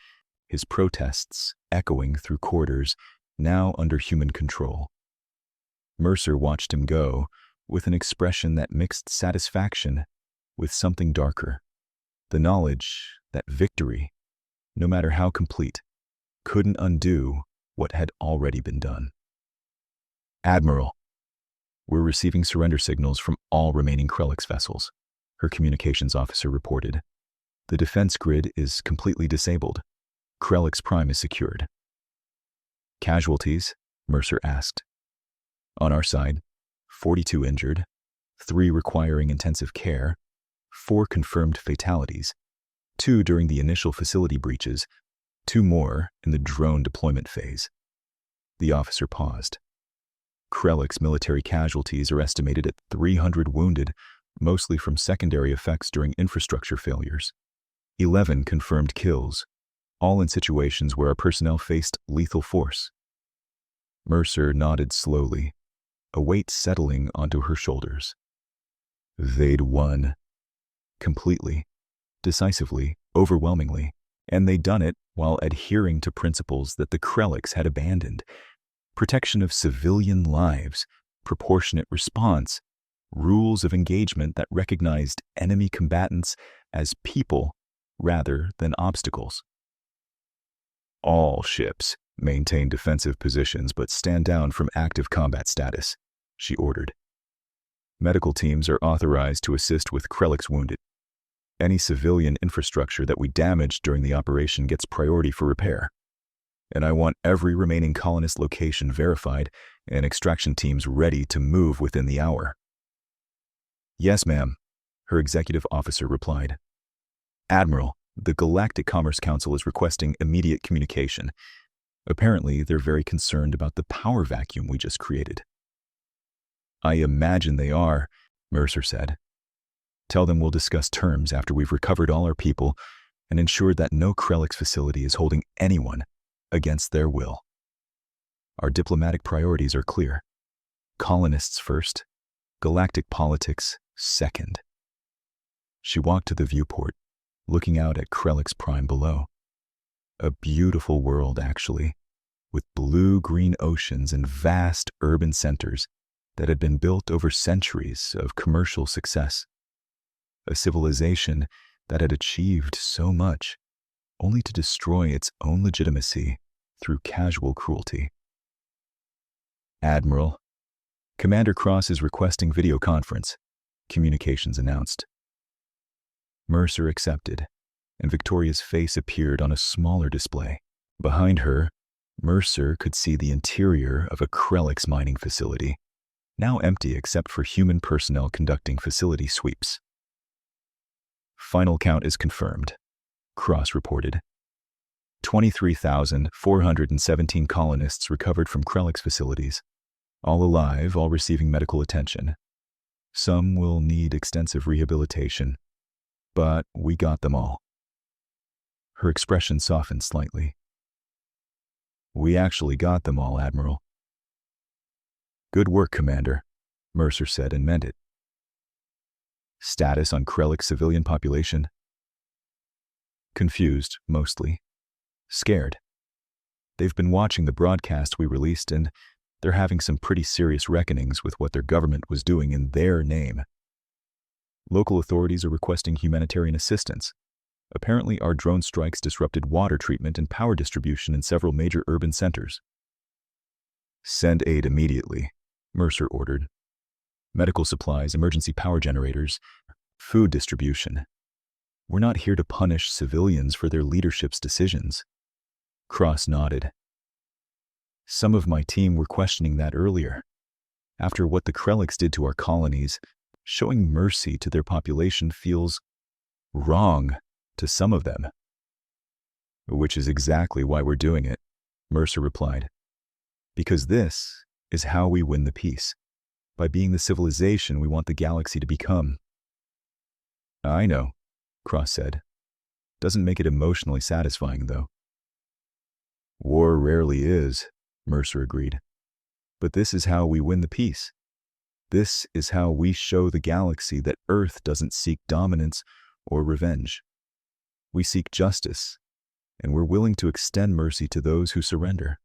his protests echoing through corridors now under human control. Mercer watched him go with an expression that mixed satisfaction with something darker, the knowledge that victory, no matter how complete, couldn't undo what had already been done. "Admiral, we're receiving surrender signals from all remaining Krellick's vessels," her communications officer reported. "The defense grid is completely disabled. Krellick's Prime is secured." "Casualties?" Mercer asked. "On our side, 42 injured, 3 requiring intensive care, 4 confirmed fatalities, 2 during the initial facility breaches, 2 more in the drone deployment phase." The officer paused. "Krellick's military casualties are estimated at 300 wounded, mostly from secondary effects during infrastructure failures. 11 confirmed kills, all in situations where our personnel faced lethal force." Mercer nodded slowly, a weight settling onto her shoulders. They'd won. Completely, decisively, overwhelmingly, and they'd done it while adhering to principles that the Krellicks had abandoned. Protection of civilian lives, proportionate response, rules of engagement that recognized enemy combatants as people rather than obstacles. "All ships maintain defensive positions but stand down from active combat status," she ordered. "Medical teams are authorized to assist with Krellick's wounded. Any civilian infrastructure that we damage during the operation gets priority for repair. and I want every remaining colonist location verified and extraction teams ready to move within the hour." "Yes, ma'am," her executive officer replied. "Admiral, the Galactic Commerce Council is requesting immediate communication. Apparently, they're very concerned about the power vacuum we just created." "I imagine they are," Mercer said. "Tell them we'll discuss terms after we've recovered all our people and ensured that no Krellix facility is holding anyone against their will. Our diplomatic priorities are clear. Colonists first, galactic politics second." She walked to the viewport, looking out at Krellix Prime below. A beautiful world, actually, with blue-green oceans and vast urban centers that had been built over centuries of commercial success. A civilization that had achieved so much, only to destroy its own legitimacy through casual cruelty. "Admiral, Commander Cross is requesting video conference," communications announced. Mercer accepted, and Victoria's face appeared on a smaller display. Behind her, Mercer could see the interior of a Krellix mining facility, now empty except for human personnel conducting facility sweeps. "Final count is confirmed," Cross reported. 23,417 colonists recovered from Krellix facilities, all alive, all receiving medical attention. Some will need extensive rehabilitation, but we got them all. Her expression softened slightly. "We actually got them all, Admiral." "Good work, Commander," Mercer said and meant it. "Status on Krellix civilian population?" "Confused, mostly. Scared. They've been watching the broadcast we released, and they're having some pretty serious reckonings with what their government was doing in their name. Local authorities are requesting humanitarian assistance. Apparently, our drone strikes disrupted water treatment and power distribution in several major urban centers." "Send aid immediately," Mercer ordered. "Medical supplies, emergency power generators, food distribution. We're not here to punish civilians for their leadership's decisions." Cross nodded. "Some of my team were questioning that earlier. After what the Krellix did to our colonies, showing mercy to their population feels wrong to some of them." "Which is exactly why we're doing it," Mercer replied. "Because this is how we win the peace, by being the civilization we want the galaxy to become." "I know," Cross said. "Doesn't make it emotionally satisfying, though." "War rarely is," Mercer agreed. "But this is how we win the peace. This is how we show the galaxy that Earth doesn't seek dominance or revenge. We seek justice, and we're willing to extend mercy to those who surrender."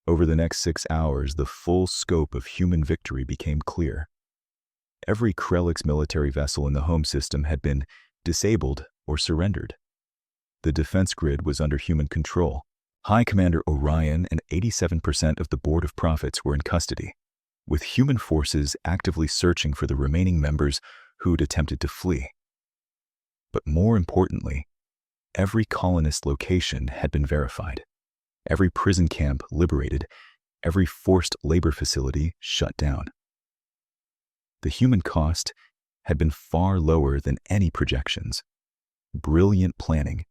Over the next 6 hours, the full scope of human victory became clear. Every Krellix military vessel in the home system had been disabled or surrendered. The defense grid was under human control. High Commander Orion and 87% of the Board of Prophets were in custody, with human forces actively searching for the remaining members who'd attempted to flee. But more importantly, every colonist location had been verified, every prison camp liberated, every forced labor facility shut down. The human cost had been far lower than any projections. Brilliant planning,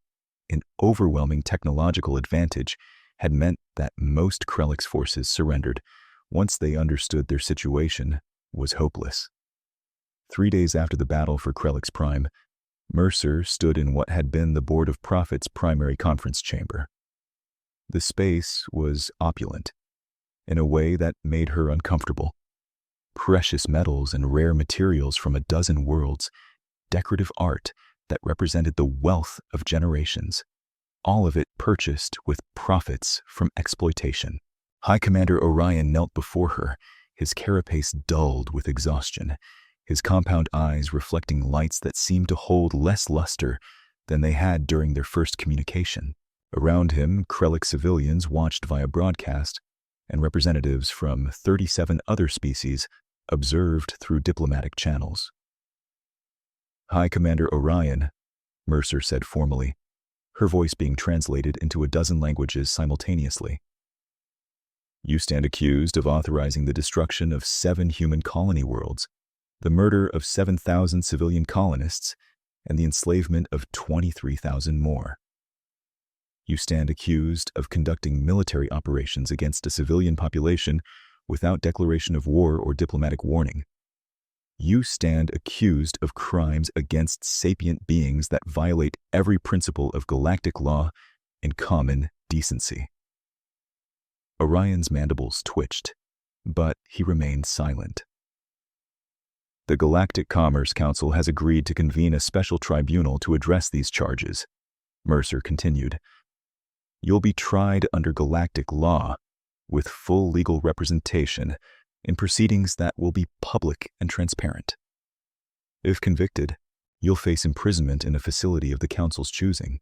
an overwhelming technological advantage had meant that most Krellix forces surrendered once they understood their situation was hopeless. 3 days after the battle for Krellix Prime, Mercer stood in what had been the Board of Prophets' primary conference chamber. The space was opulent, in a way that made her uncomfortable. Precious metals and rare materials from a dozen worlds, decorative art that represented the wealth of generations, all of it purchased with profits from exploitation. High Commander Orion knelt before her, his carapace dulled with exhaustion, his compound eyes reflecting lights that seemed to hold less luster than they had during their first communication. Around him, Krellix civilians watched via broadcast, and representatives from 37 other species observed through diplomatic channels. "High Commander Orion," Mercer said formally, her voice being translated into a dozen languages simultaneously. You stand accused of authorizing the destruction of 7 human colony worlds, the murder of 7,000 civilian colonists, and the enslavement of 23,000 more. You stand accused of conducting military operations against a civilian population without declaration of war or diplomatic warning. You stand accused of crimes against sapient beings that violate every principle of galactic law and common decency. Orion's mandibles twitched, but he remained silent. The Galactic Commerce Council has agreed to convene a special tribunal to address these charges, Mercer continued. You'll be tried under galactic law, with full legal representation, in proceedings that will be public and transparent. If convicted, you'll face imprisonment in a facility of the Council's choosing.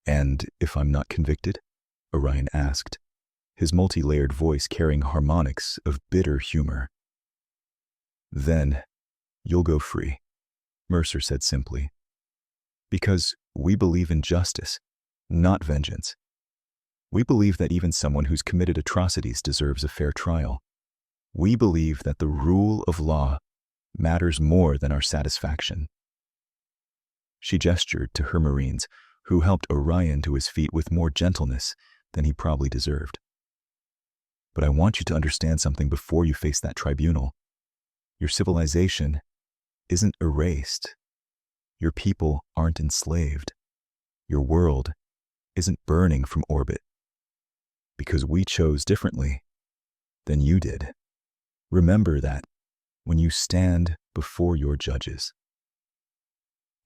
And if I'm not convicted? Orion asked, his multi-layered voice carrying harmonics of bitter humor. Then you'll go free, Mercer said simply. Because we believe in justice, not vengeance. We believe that even someone who's committed atrocities deserves a fair trial. We believe that the rule of law matters more than our satisfaction. She gestured to her Marines, who helped Orion to his feet with more gentleness than he probably deserved. But I want you to understand something before you face that tribunal. Your civilization isn't erased. Your people aren't enslaved. Your world isn't burning from orbit. Because we chose differently than you did. Remember that when you stand before your judges.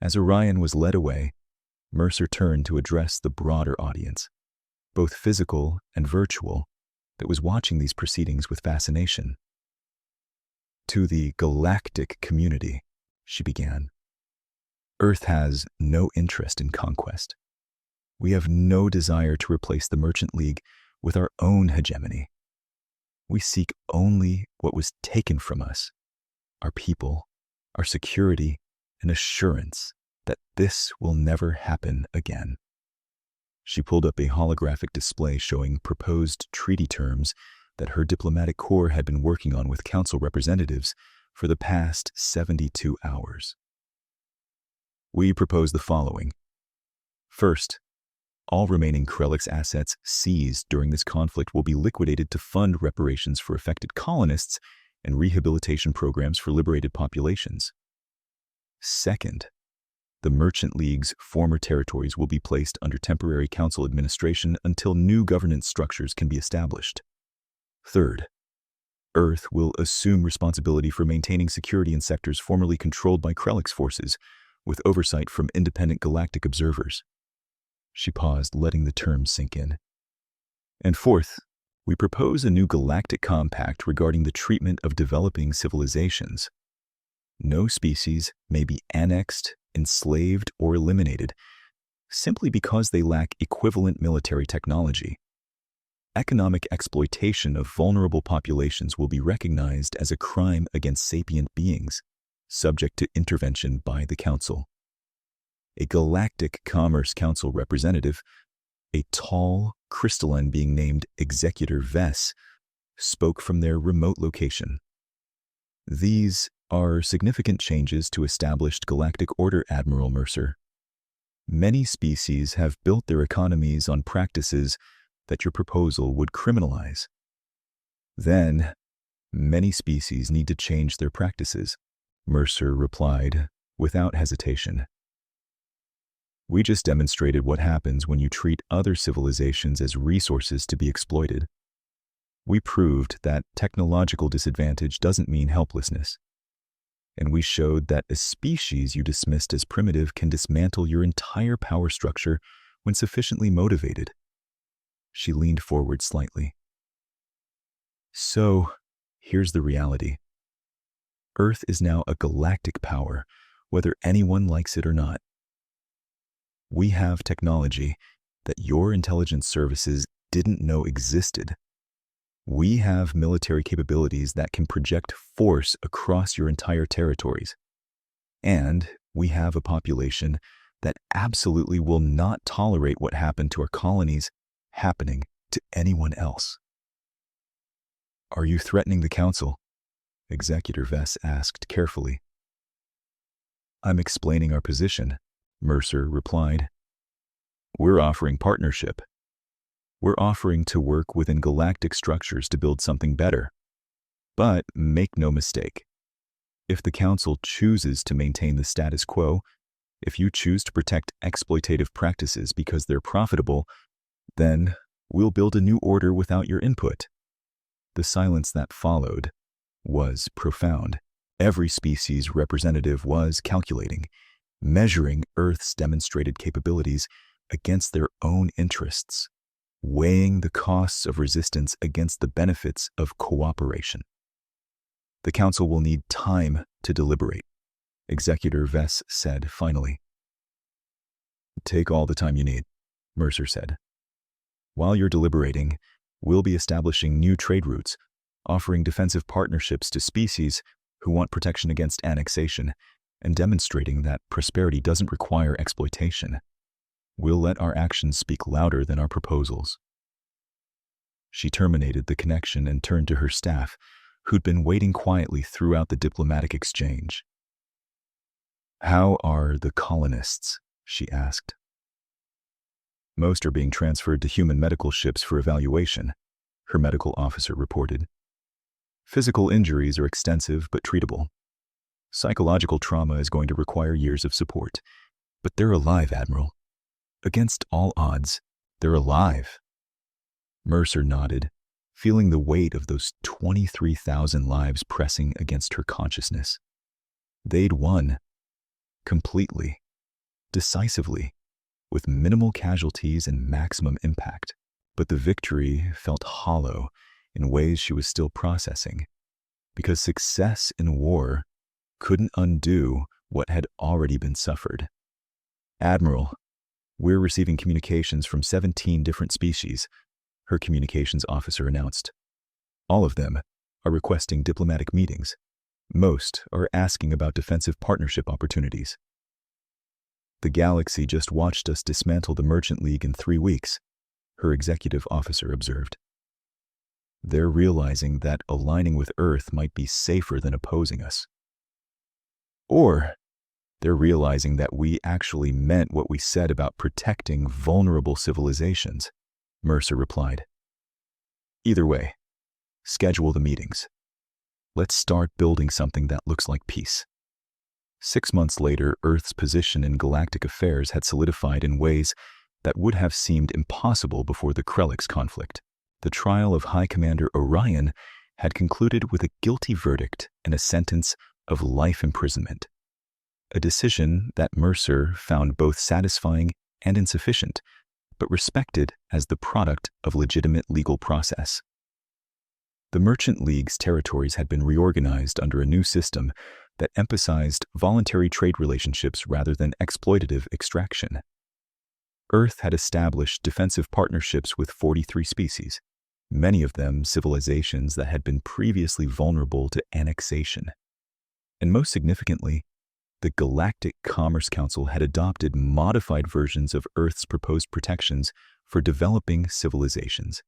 As Orion was led away, Mercer turned to address the broader audience, both physical and virtual, that was watching these proceedings with fascination. To the galactic community, she began. Earth has no interest in conquest. We have no desire to replace the Merchant League with our own hegemony. We seek only what was taken from us, our people, our security, and assurance that this will never happen again. She pulled up a holographic display showing proposed treaty terms that her diplomatic corps had been working on with council representatives for the past 72 hours. We propose the following. First, all remaining Krellix assets seized during this conflict will be liquidated to fund reparations for affected colonists and rehabilitation programs for liberated populations. Second, the Merchant League's former territories will be placed under temporary council administration until new governance structures can be established. Third, Earth will assume responsibility for maintaining security in sectors formerly controlled by Krellix forces, with oversight from independent galactic observers. She paused, letting the terms sink in. And fourth, we propose a new galactic compact regarding the treatment of developing civilizations. No species may be annexed, enslaved, or eliminated simply because they lack equivalent military technology. Economic exploitation of vulnerable populations will be recognized as a crime against sapient beings, subject to intervention by the Council. A Galactic Commerce Council representative, a tall crystalline being named Executor Vess, spoke from their remote location. These are significant changes to established galactic order, Admiral Mercer. Many species have built their economies on practices that your proposal would criminalize. Then, many species need to change their practices, Mercer replied without hesitation. We just demonstrated what happens when you treat other civilizations as resources to be exploited. We proved that technological disadvantage doesn't mean helplessness. And we showed that a species you dismissed as primitive can dismantle your entire power structure when sufficiently motivated. She leaned forward slightly. So, here's the reality. Earth is now a galactic power, whether anyone likes it or not. We have technology that your intelligence services didn't know existed. We have military capabilities that can project force across your entire territories. And we have a population that absolutely will not tolerate what happened to our colonies happening to anyone else. Are you threatening the council? Executor Vess asked carefully. I'm explaining our position, Mercer replied. We're offering partnership. We're offering to work within galactic structures to build something better. But make no mistake, if the council chooses to maintain the status quo, if you choose to protect exploitative practices because they're profitable, then we'll build a new order without your input. The silence that followed was profound. Every species representative was calculating, measuring Earth's demonstrated capabilities against their own interests, weighing the costs of resistance against the benefits of cooperation. The council will need time to deliberate, Executor Vess said finally. Take all the time you need, Mercer said. While you're deliberating, we'll be establishing new trade routes, offering defensive partnerships to species who want protection against annexation, and demonstrating that prosperity doesn't require exploitation. We'll let our actions speak louder than our proposals. She terminated the connection and turned to her staff, who'd been waiting quietly throughout the diplomatic exchange. How are the colonists? She asked. Most are being transferred to human medical ships for evaluation, her medical officer reported. Physical injuries are extensive but treatable. Psychological trauma is going to require years of support. But they're alive, Admiral. Against all odds, they're alive. Mercer nodded, feeling the weight of those 23,000 lives pressing against her consciousness. They'd won. Completely. Decisively. With minimal casualties and maximum impact. But the victory felt hollow in ways she was still processing, because success in war couldn't undo what had already been suffered. Admiral, we're receiving communications from 17 different species, her communications officer announced. All of them are requesting diplomatic meetings. Most are asking about defensive partnership opportunities. The galaxy just watched us dismantle the Merchant League in 3 weeks, her executive officer observed. They're realizing that aligning with Earth might be safer than opposing us. Or they're realizing that we actually meant what we said about protecting vulnerable civilizations, Mercer replied. Either way, schedule the meetings. Let's start building something that looks like peace. 6 months later, Earth's position in galactic affairs had solidified in ways that would have seemed impossible before the Krellix conflict. The trial of High Commander Orion had concluded with a guilty verdict and a sentence of life imprisonment. A decision that Mercer found both satisfying and insufficient, but respected as the product of legitimate legal process. The Merchant League's territories had been reorganized under a new system that emphasized voluntary trade relationships rather than exploitative extraction. Earth had established defensive partnerships with 43 species, many of them civilizations that had been previously vulnerable to annexation. And most significantly, the Galactic Commerce Council had adopted modified versions of Earth's proposed protections for developing civilizations,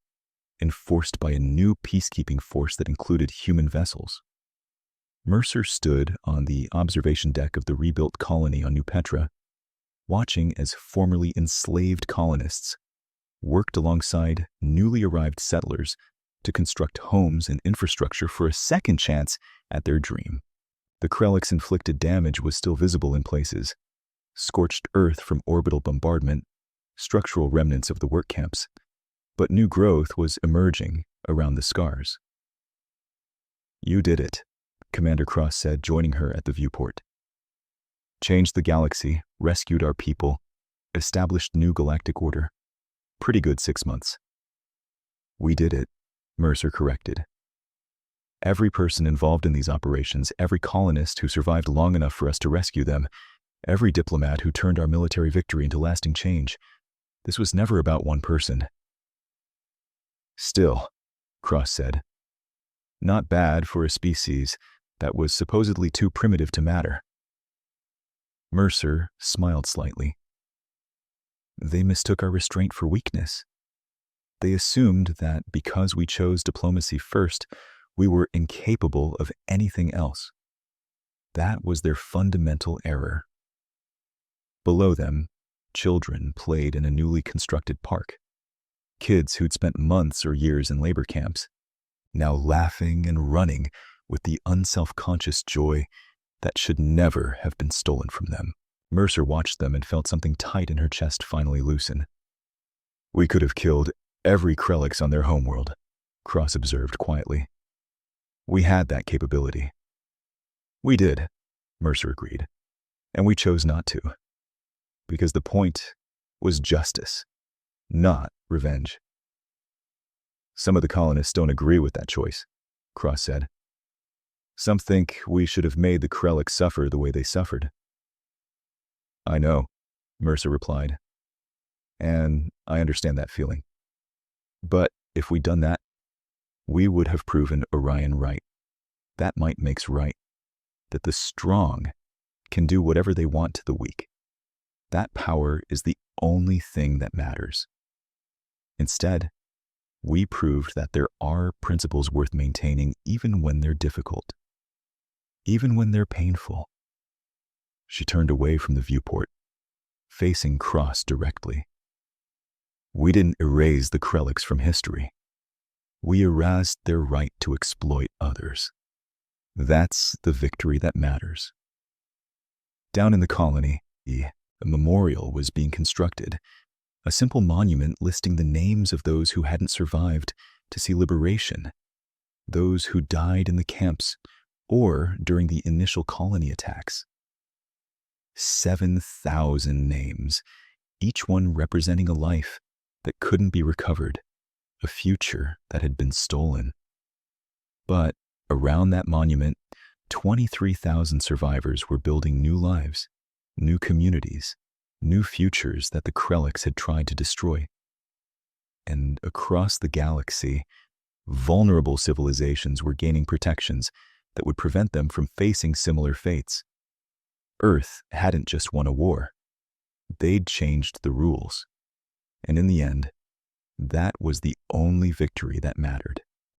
enforced by a new peacekeeping force that included human vessels. Mercer stood on the observation deck of the rebuilt colony on New Petra, watching as formerly enslaved colonists worked alongside newly arrived settlers to construct homes and infrastructure for a second chance at their dream. The Krellix-inflicted damage was still visible in places: scorched earth from orbital bombardment, structural remnants of the work camps, but new growth was emerging around the scars. You did it, Commander Cross said, joining her at the viewport. Changed the galaxy, rescued our people, established new galactic order. Pretty good 6 months. We did it, Mercer corrected. Every person involved in these operations, every colonist who survived long enough for us to rescue them, every diplomat who turned our military victory into lasting change. This was never about one person. Still, Cross said, not bad for a species that was supposedly too primitive to matter. Mercer smiled slightly. They mistook our restraint for weakness. They assumed that because we chose diplomacy first, we were incapable of anything else. That was their fundamental error. Below them, children played in a newly constructed park. Kids who'd spent months or years in labor camps, now laughing and running with the unself-conscious joy that should never have been stolen from them. Mercer watched them and felt something tight in her chest finally loosen. We could have killed every Krelix on their homeworld, Cross observed quietly. We had that capability. We did, Mercer agreed, and we chose not to, because the point was justice, not revenge. Some of the colonists don't agree with that choice, Cross said. Some think we should have made the Krelix suffer the way they suffered. I know, Mercer replied, and I understand that feeling. But if we'd done that, we would have proven Orion right. That might makes right. That the strong can do whatever they want to the weak. That power is the only thing that matters. Instead, we proved that there are principles worth maintaining even when they're difficult, even when they're painful. She turned away from the viewport, facing Cross directly. We didn't erase the Krelix from history. We erased their right to exploit others. That's the victory that matters. Down in the colony, a memorial was being constructed, a simple monument listing the names of those who hadn't survived to see liberation, those who died in the camps or during the initial colony attacks. 7,000 names, each one representing a life that couldn't be recovered, a future that had been stolen. But around that monument, 23,000 survivors were building new lives, new communities, new futures that the Krelix had tried to destroy. And across the galaxy, vulnerable civilizations were gaining protections that would prevent them from facing similar fates. Earth hadn't just won a war. They'd changed the rules. And in the end, that was the only victory that mattered.